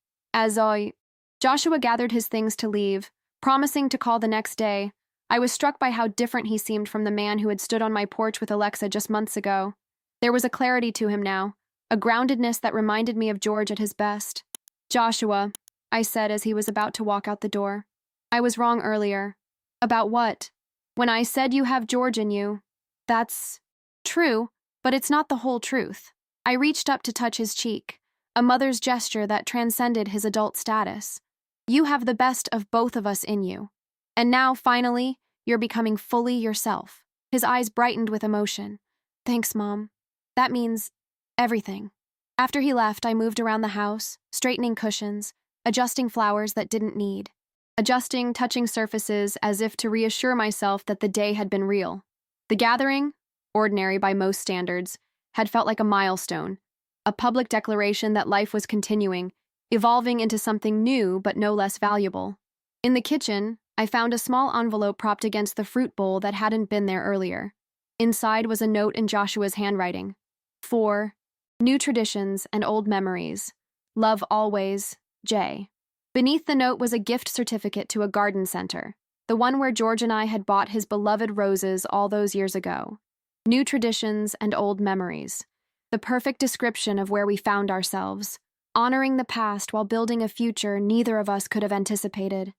Joshua gathered his things to leave, promising to call the next day. I was struck by how different he seemed from the man who had stood on my porch with Alexa just months ago. There was a clarity to him now, a groundedness that reminded me of George at his best. Joshua, I said as he was about to walk out the door. I was wrong earlier. About what? When I said you have George in you. That's true, but it's not the whole truth. I reached up to touch his cheek, a mother's gesture that transcended his adult status. You have the best of both of us in you. And now, finally, you're becoming fully yourself. His eyes brightened with emotion. Thanks, Mom. That means everything. After he left, I moved around the house, straightening cushions, adjusting flowers that didn't need, adjusting, touching surfaces as if to reassure myself that the day had been real. The gathering, ordinary by most standards, had felt like a milestone, a public declaration that life was continuing, evolving into something new but no less valuable. In the kitchen, I found a small envelope propped against the fruit bowl that hadn't been there earlier. Inside was a note in Joshua's handwriting. For new traditions and old memories. Love always, Jay. Beneath the note was a gift certificate to a garden center, the one where George and I had bought his beloved roses all those years ago. New traditions and old memories. The perfect description of where we found ourselves, honoring the past while building a future neither of us could have anticipated.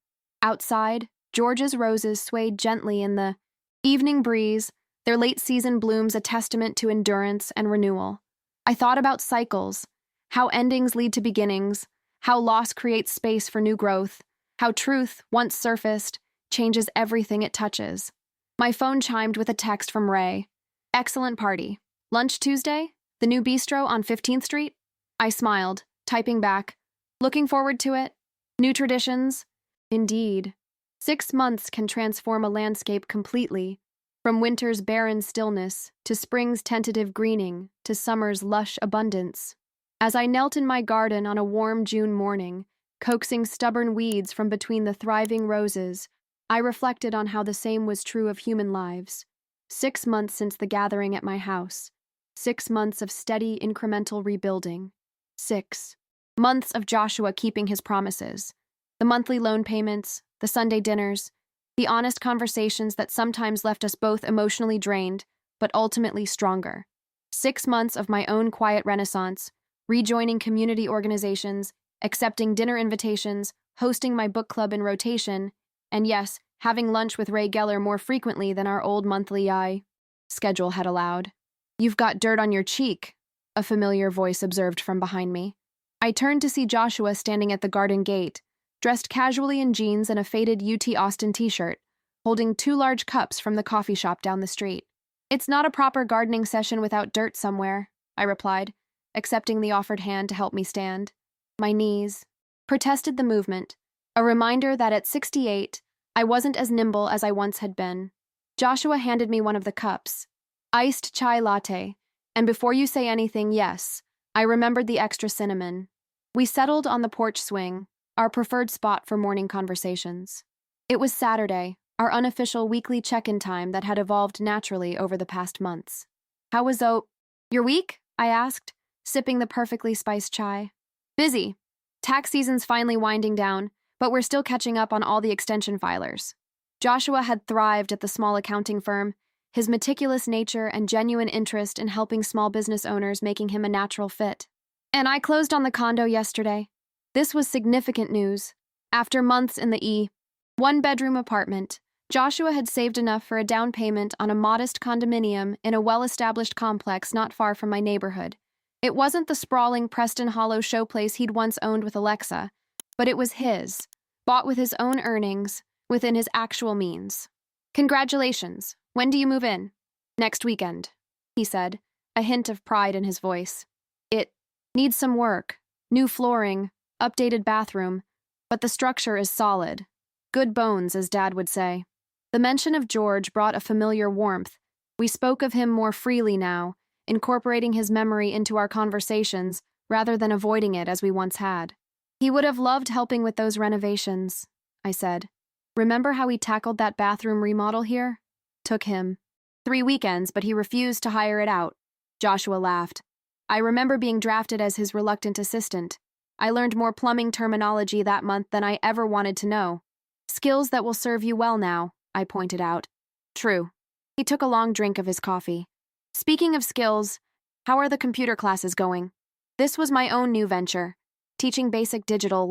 Outside, George's roses swayed gently in the Evening breeze, their late-season blooms a testament to endurance and renewal. I thought about cycles, how endings lead to beginnings, how loss creates space for new growth, how truth, once surfaced, changes everything it touches. My phone chimed with a text from Ray. Excellent party. Lunch Tuesday? The new bistro on 15th Street? I smiled, typing back. Looking forward to it? New traditions? Indeed. 6 months can transform a landscape completely, from winter's barren stillness to spring's tentative greening to summer's lush abundance. As I knelt in my garden on a warm June morning, coaxing stubborn weeds from between the thriving roses, I reflected on how the same was true of human lives. 6 months since the gathering at my house. 6 months of steady, incremental rebuilding. 6 months of Joshua keeping his promises. The monthly loan payments, the Sunday dinners, the honest conversations that sometimes left us both emotionally drained, but ultimately stronger. 6 months of my own quiet renaissance, rejoining community organizations, accepting dinner invitations, hosting my book club in rotation, and yes, having lunch with Ray Geller more frequently than our old monthly schedule had allowed. You've got dirt on your cheek, a familiar voice observed from behind me. I turned to see Joshua standing at the garden gate, dressed casually in jeans and a faded UT Austin t-shirt, holding 2 large cups from the coffee shop down the street. It's not a proper gardening session without dirt somewhere, I replied, accepting the offered hand to help me stand. My knees protested the movement, a reminder that at 68, I wasn't as nimble as I once had been. Joshua handed me one of the cups. Iced chai latte, and before you say anything, yes, I remembered the extra cinnamon. We settled on the porch swing, our preferred spot for morning conversations. It was Saturday, our unofficial weekly check-in time that had evolved naturally over the past months. How was your week? I asked, sipping the perfectly spiced chai. Busy. Tax season's finally winding down, but we're still catching up on all the extension filers. Joshua had thrived at the small accounting firm, his meticulous nature and genuine interest in helping small business owners making him a natural fit. And I closed on the condo yesterday. This was significant news. After months in the one-bedroom apartment, Joshua had saved enough for a down payment on a modest condominium in a well-established complex not far from my neighborhood. It wasn't the sprawling Preston Hollow showplace he'd once owned with Alexa, but it was his, bought with his own earnings, within his actual means. Congratulations. When do you move in? Next weekend, he said, a hint of pride in his voice. It needs some work, new flooring, updated bathroom, but the structure is solid. Good bones, as Dad would say. The mention of George brought a familiar warmth. We spoke of him more freely now, incorporating his memory into our conversations rather than avoiding it as we once had. He would have loved helping with those renovations, I said. Remember how he tackled that bathroom remodel here? Took him 3 weekends, but he refused to hire it out. Joshua laughed. I remember being drafted as his reluctant assistant. I learned more plumbing terminology that month than I ever wanted to know. Skills that will serve you well now, I pointed out. True. He took a long drink of his coffee. Speaking of skills, how are the computer classes going? This was my own new venture, teaching basic digital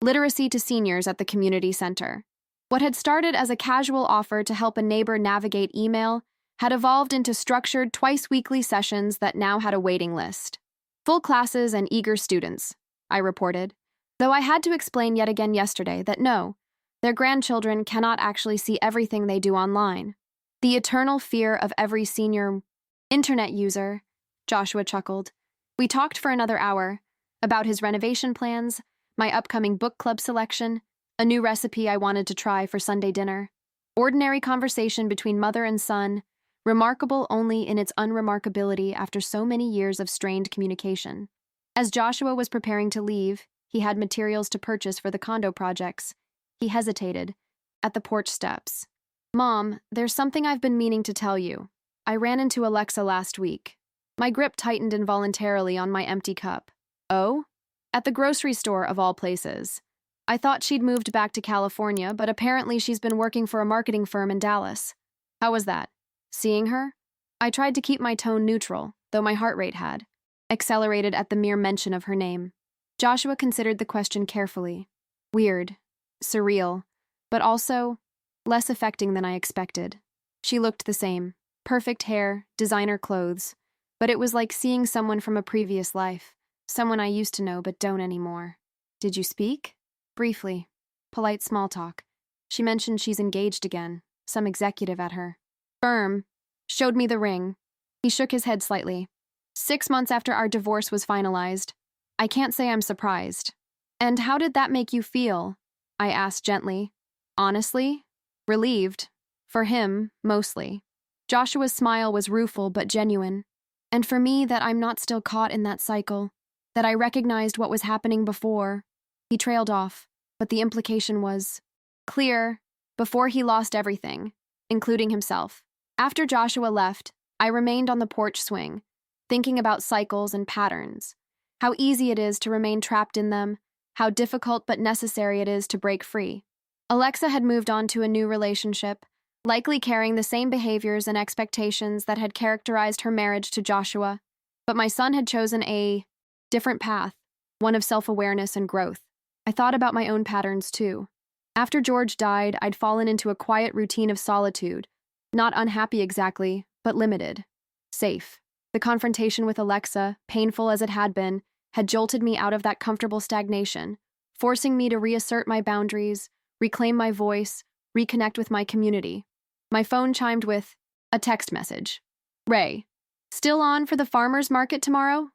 literacy to seniors at the community center. What had started as a casual offer to help a neighbor navigate email had evolved into structured twice-weekly sessions that now had a waiting list. Full classes and eager students, I reported, though I had to explain yet again yesterday that no, their grandchildren cannot actually see everything they do online. The eternal fear of every senior internet user, Joshua chuckled. We talked for another hour about his renovation plans, my upcoming book club selection, a new recipe I wanted to try for Sunday dinner. Ordinary conversation between mother and son, remarkable only in its unremarkability after so many years of strained communication. As Joshua was preparing to leave, he had materials to purchase for the condo projects. He hesitated, at the porch steps. Mom, there's something I've been meaning to tell you. I ran into Alexa last week. My grip tightened involuntarily on my empty cup. Oh? At the grocery store, of all places. I thought she'd moved back to California, but apparently she's been working for a marketing firm in Dallas. How was that? Seeing her? I tried to keep my tone neutral, though my heart rate had accelerated at the mere mention of her name. Joshua considered the question carefully. Weird, surreal, but also less affecting than I expected. She looked the same. Perfect hair, designer clothes. But it was like seeing someone from a previous life. Someone I used to know but don't anymore. Did you speak? Briefly. Polite small talk. She mentioned she's engaged again. Some executive at her firm showed me the ring. He shook his head slightly. 6 months after our divorce was finalized. I can't say I'm surprised. And how did that make you feel? I asked gently. Honestly? Relieved. For him, mostly. Joshua's smile was rueful but genuine. And for me, that I'm not still caught in that cycle. That I recognized what was happening before. He trailed off, but the implication was clear before he lost everything, including himself. After Joshua left, I remained on the porch swing, thinking about cycles and patterns. How easy it is to remain trapped in them, how difficult but necessary it is to break free. Alexa had moved on to a new relationship, likely carrying the same behaviors and expectations that had characterized her marriage to Joshua, but my son had chosen a different path, one of self-awareness and growth. I thought about my own patterns too. After George died, I'd fallen into a quiet routine of solitude, not unhappy exactly, but limited. Safe. The confrontation with Alexa, painful as it had been, had jolted me out of that comfortable stagnation, forcing me to reassert my boundaries, reclaim my voice, reconnect with my community. My phone chimed with a text message. Ray, still on for the farmer's market tomorrow?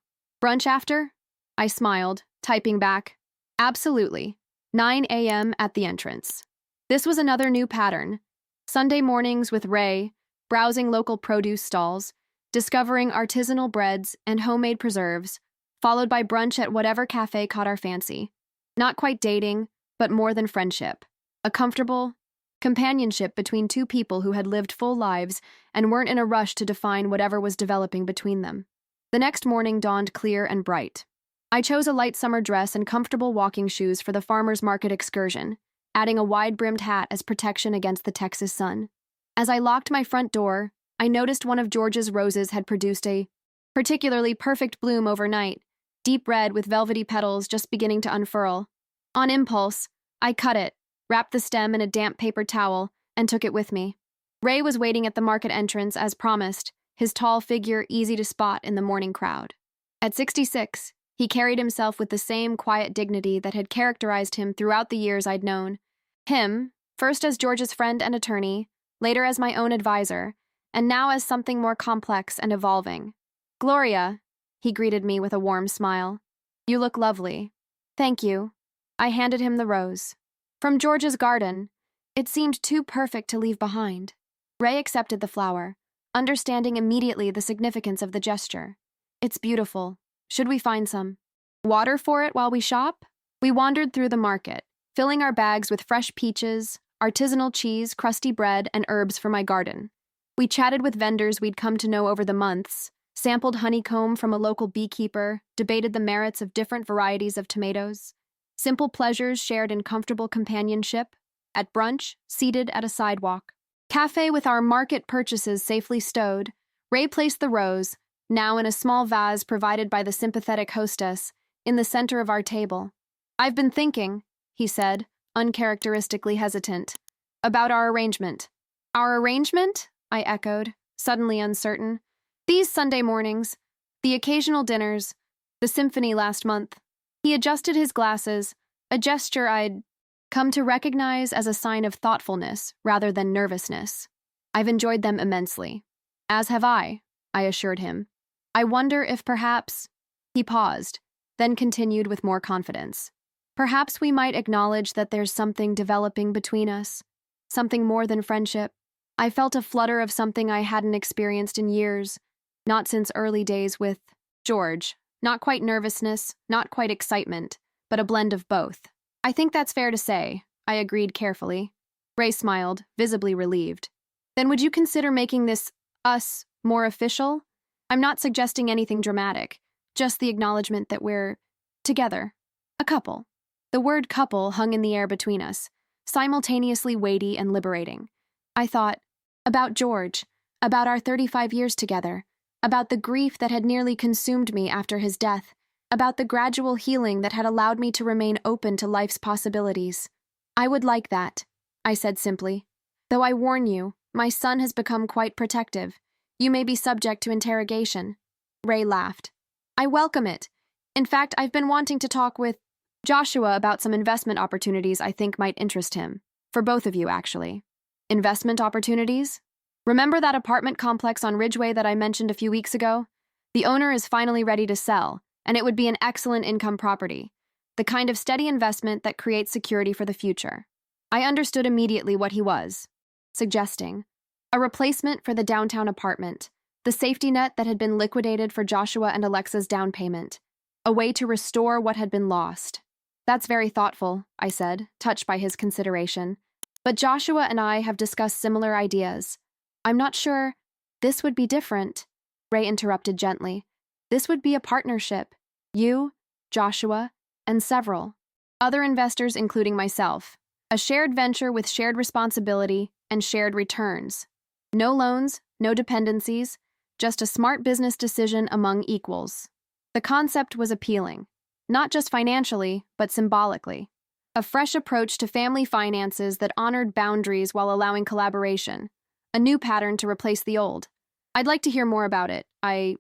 Brunch after? I smiled, typing back, absolutely. 9 a.m. at the entrance. This was another new pattern. Sunday mornings with Ray, browsing local produce stalls, discovering artisanal breads and homemade preserves, followed by brunch at whatever cafe caught our fancy. Not quite dating, but more than friendship. A comfortable companionship between two people who had lived full lives and weren't in a rush to define whatever was developing between them. The next morning dawned clear and bright. I chose a light summer dress and comfortable walking shoes for the farmer's market excursion, adding a wide-brimmed hat as protection against the Texas sun. As I locked my front door, I noticed one of George's roses had produced a particularly perfect bloom overnight, deep red with velvety petals just beginning to unfurl. On impulse, I cut it, wrapped the stem in a damp paper towel, and took it with me. Ray was waiting at the market entrance as promised, his tall figure easy to spot in the morning crowd. At 66, he carried himself with the same quiet dignity that had characterized him throughout the years I'd known. Him, first as George's friend and attorney, later as my own advisor, and now as something more complex and evolving. Gloria, he greeted me with a warm smile. You look lovely. Thank you. I handed him the rose. From George's garden, it seemed too perfect to leave behind. Ray accepted the flower, understanding immediately the significance of the gesture. It's beautiful. Should we find some water for it while we shop? We wandered through the market, filling our bags with fresh peaches, artisanal cheese, crusty bread, and herbs for my garden. We chatted with vendors we'd come to know over the months, sampled honeycomb from a local beekeeper, debated the merits of different varieties of tomatoes. Simple pleasures shared in comfortable companionship, at brunch, seated at a sidewalk. Cafe with our market purchases safely stowed, Ray placed the rose, now in a small vase provided by the sympathetic hostess, in the center of our table. I've been thinking, he said, uncharacteristically hesitant, about our arrangement. Our arrangement? I echoed, suddenly uncertain. These Sunday mornings, the occasional dinners, the symphony last month. He adjusted his glasses, a gesture I'd come to recognize as a sign of thoughtfulness rather than nervousness. I've enjoyed them immensely. As have I assured him. I wonder if perhaps... He paused, then continued with more confidence. Perhaps we might acknowledge that there's something developing between us, something more than friendship. I felt a flutter of something I hadn't experienced in years, not since early days with George. Not quite nervousness, not quite excitement, but a blend of both. I think that's fair to say, I agreed carefully. Ray smiled, visibly relieved. Then would you consider making this us more official? I'm not suggesting anything dramatic, just the acknowledgement that we're together. A couple. The word couple hung in the air between us, simultaneously weighty and liberating. I thought about George, about our 35 years together, about the grief that had nearly consumed me after his death, about the gradual healing that had allowed me to remain open to life's possibilities. I would like that, I said simply. Though I warn you, My son has become quite protective. You may be subject to interrogation. Ray laughed. I welcome it. In fact, I've been wanting to talk with Joshua about some investment opportunities I think might interest him. For both of you, actually. Investment opportunities? Remember that apartment complex on Ridgeway that I mentioned a few weeks ago? The owner is finally ready to sell, and it would be an excellent income property. The kind of steady investment that creates security for the future. I understood immediately what he was suggesting. A replacement for the downtown apartment, the safety net that had been liquidated for Joshua and Alexa's down payment. A way to restore what had been lost. That's very thoughtful, I said, touched by his consideration. But Joshua and I have discussed similar ideas. I'm not sure. This would be different, Ray interrupted gently. This would be a partnership. You, Joshua, and several other investors, including myself. A shared venture with shared responsibility and shared returns. No loans, no dependencies, just a smart business decision among equals. The concept was appealing, not just financially, but symbolically. A fresh approach to family finances that honored boundaries while allowing collaboration. A new pattern to replace the old. I'd like to hear more about it, I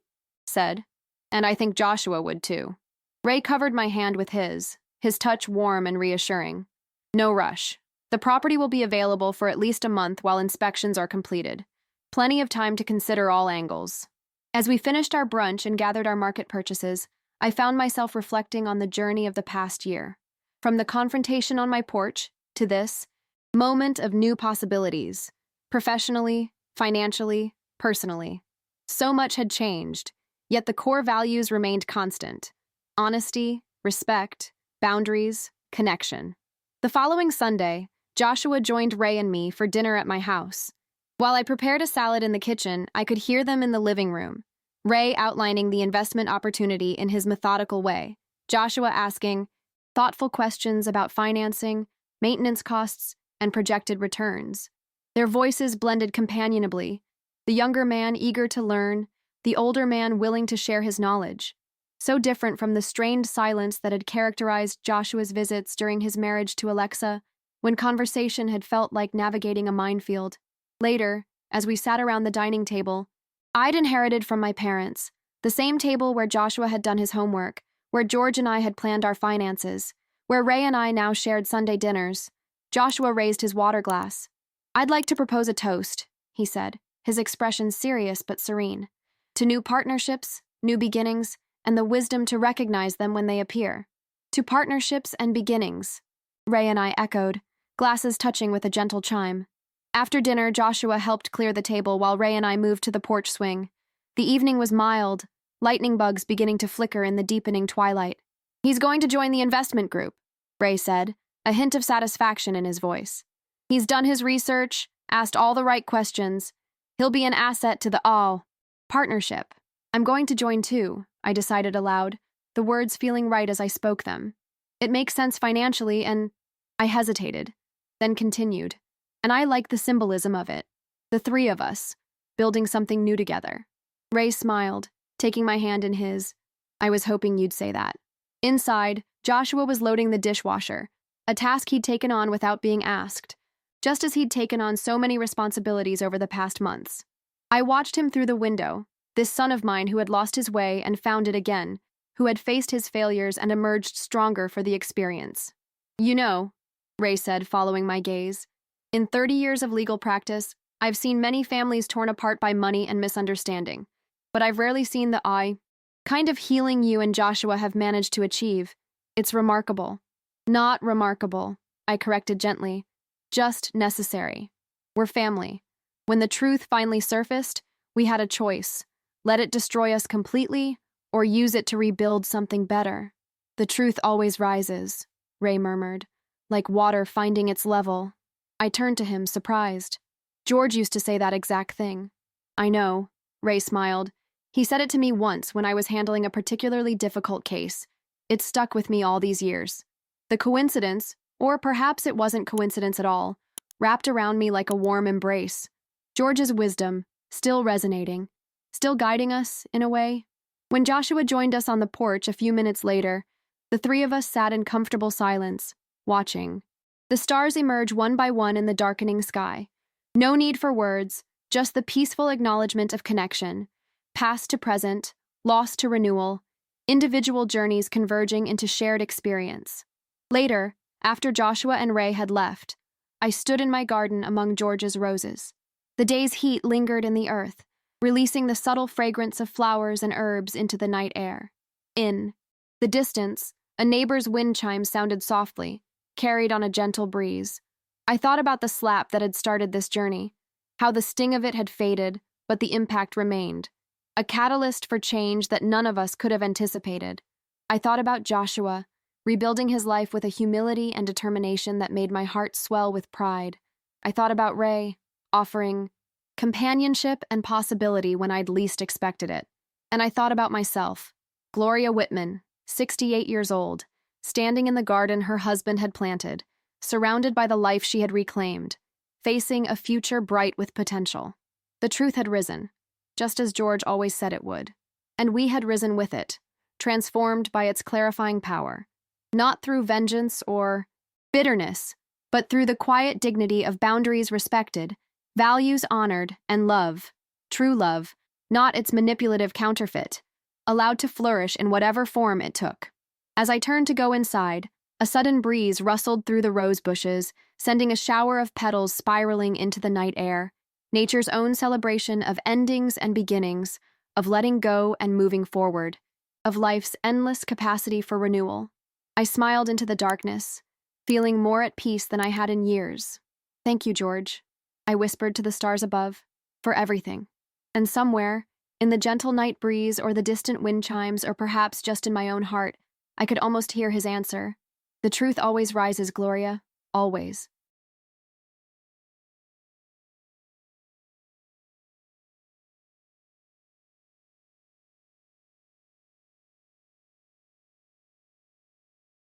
said. And I think Joshua would too. Ray covered my hand with his touch warm and reassuring. No rush. The property will be available for at least a month while inspections are completed. Plenty of time to consider all angles. As we finished our brunch and gathered our market purchases, I found myself reflecting on the journey of the past year. From the confrontation on my porch to this moment of new possibilities, professionally, financially, personally. So much had changed, yet the core values remained constant. Honesty, respect, boundaries, connection. The following Sunday, Joshua joined Ray and me for dinner at my house. While I prepared a salad in the kitchen, I could hear them in the living room. Ray outlining the investment opportunity in his methodical way, Joshua asking thoughtful questions about financing, maintenance costs, and projected returns. Their voices blended companionably, the younger man eager to learn, the older man willing to share his knowledge. So different from the strained silence that had characterized Joshua's visits during his marriage to Alexa, when conversation had felt like navigating a minefield. Later, as we sat around the dining table, I'd inherited from my parents, the same table where Joshua had done his homework, where George and I had planned our finances, where Ray and I now shared Sunday dinners. Joshua raised his water glass. I'd like to propose a toast, he said, his expression serious but serene, to new partnerships, new beginnings, and the wisdom to recognize them when they appear. To partnerships and beginnings, Ray and I echoed, glasses touching with a gentle chime. After dinner, Joshua helped clear the table while Ray and I moved to the porch swing. The evening was mild, lightning bugs beginning to flicker in the deepening twilight. He's going to join the investment group, Ray said, a hint of satisfaction in his voice. He's done his research, asked all the right questions. He'll be an asset to the partnership. I'm going to join too, I decided aloud, the words feeling right as I spoke them. It makes sense financially and I hesitated, then continued. And I like the symbolism of it. The three of us, building something new together. Ray smiled, taking my hand in his. I was hoping you'd say that. Inside, Joshua was loading the dishwasher, a task he'd taken on without being asked, just as he'd taken on so many responsibilities over the past months. I watched him through the window, this son of mine who had lost his way and found it again, who had faced his failures and emerged stronger for the experience. You know, Ray said, following my gaze, in 30 years of legal practice, I've seen many families torn apart by money and misunderstanding, but I've rarely seen the kind of healing you and Joshua have managed to achieve. It's remarkable. Not remarkable, I corrected gently. Just necessary. We're family. When the truth finally surfaced, we had a choice. Let it destroy us completely, or use it to rebuild something better. The truth always rises, Ray murmured, like water finding its level. I turned to him, surprised. George used to say that exact thing. I know, Ray smiled. He said it to me once when I was handling a particularly difficult case. It stuck with me all these years. The coincidence, or perhaps it wasn't coincidence at all, wrapped around me like a warm embrace. George's wisdom, still resonating, still guiding us, in a way. When Joshua joined us on the porch a few minutes later, the three of us sat in comfortable silence, watching. The stars emerge one by one in the darkening sky. No need for words, just the peaceful acknowledgement of connection, past to present, lost to renewal, individual journeys converging into shared experience. Later, after Joshua and Ray had left, I stood in my garden among George's roses. The day's heat lingered in the earth, releasing the subtle fragrance of flowers and herbs into the night air. In the distance, a neighbor's wind chime sounded softly, carried on a gentle breeze. I thought about the slap that had started this journey, how the sting of it had faded, but the impact remained, a catalyst for change that none of us could have anticipated. I thought about Joshua, rebuilding his life with a humility and determination that made my heart swell with pride. I thought about Ray, offering companionship and possibility when I'd least expected it. And I thought about myself, Gloria Whitman, 68 years old, standing in the garden her husband had planted, surrounded by the life she had reclaimed, facing a future bright with potential. The truth had risen, just as George always said it would, and we had risen with it, transformed by its clarifying power, not through vengeance or bitterness, but through the quiet dignity of boundaries respected, values honored, and love, true love, not its manipulative counterfeit, allowed to flourish in whatever form it took. As I turned to go inside, a sudden breeze rustled through the rose bushes, sending a shower of petals spiraling into the night air, nature's own celebration of endings and beginnings, of letting go and moving forward, of life's endless capacity for renewal. I smiled into the darkness, feeling more at peace than I had in years. "Thank you, George," I whispered to the stars above, "for everything." And somewhere, in the gentle night breeze or the distant wind chimes or perhaps just in my own heart, I could almost hear his answer. "The truth always rises, Gloria, always."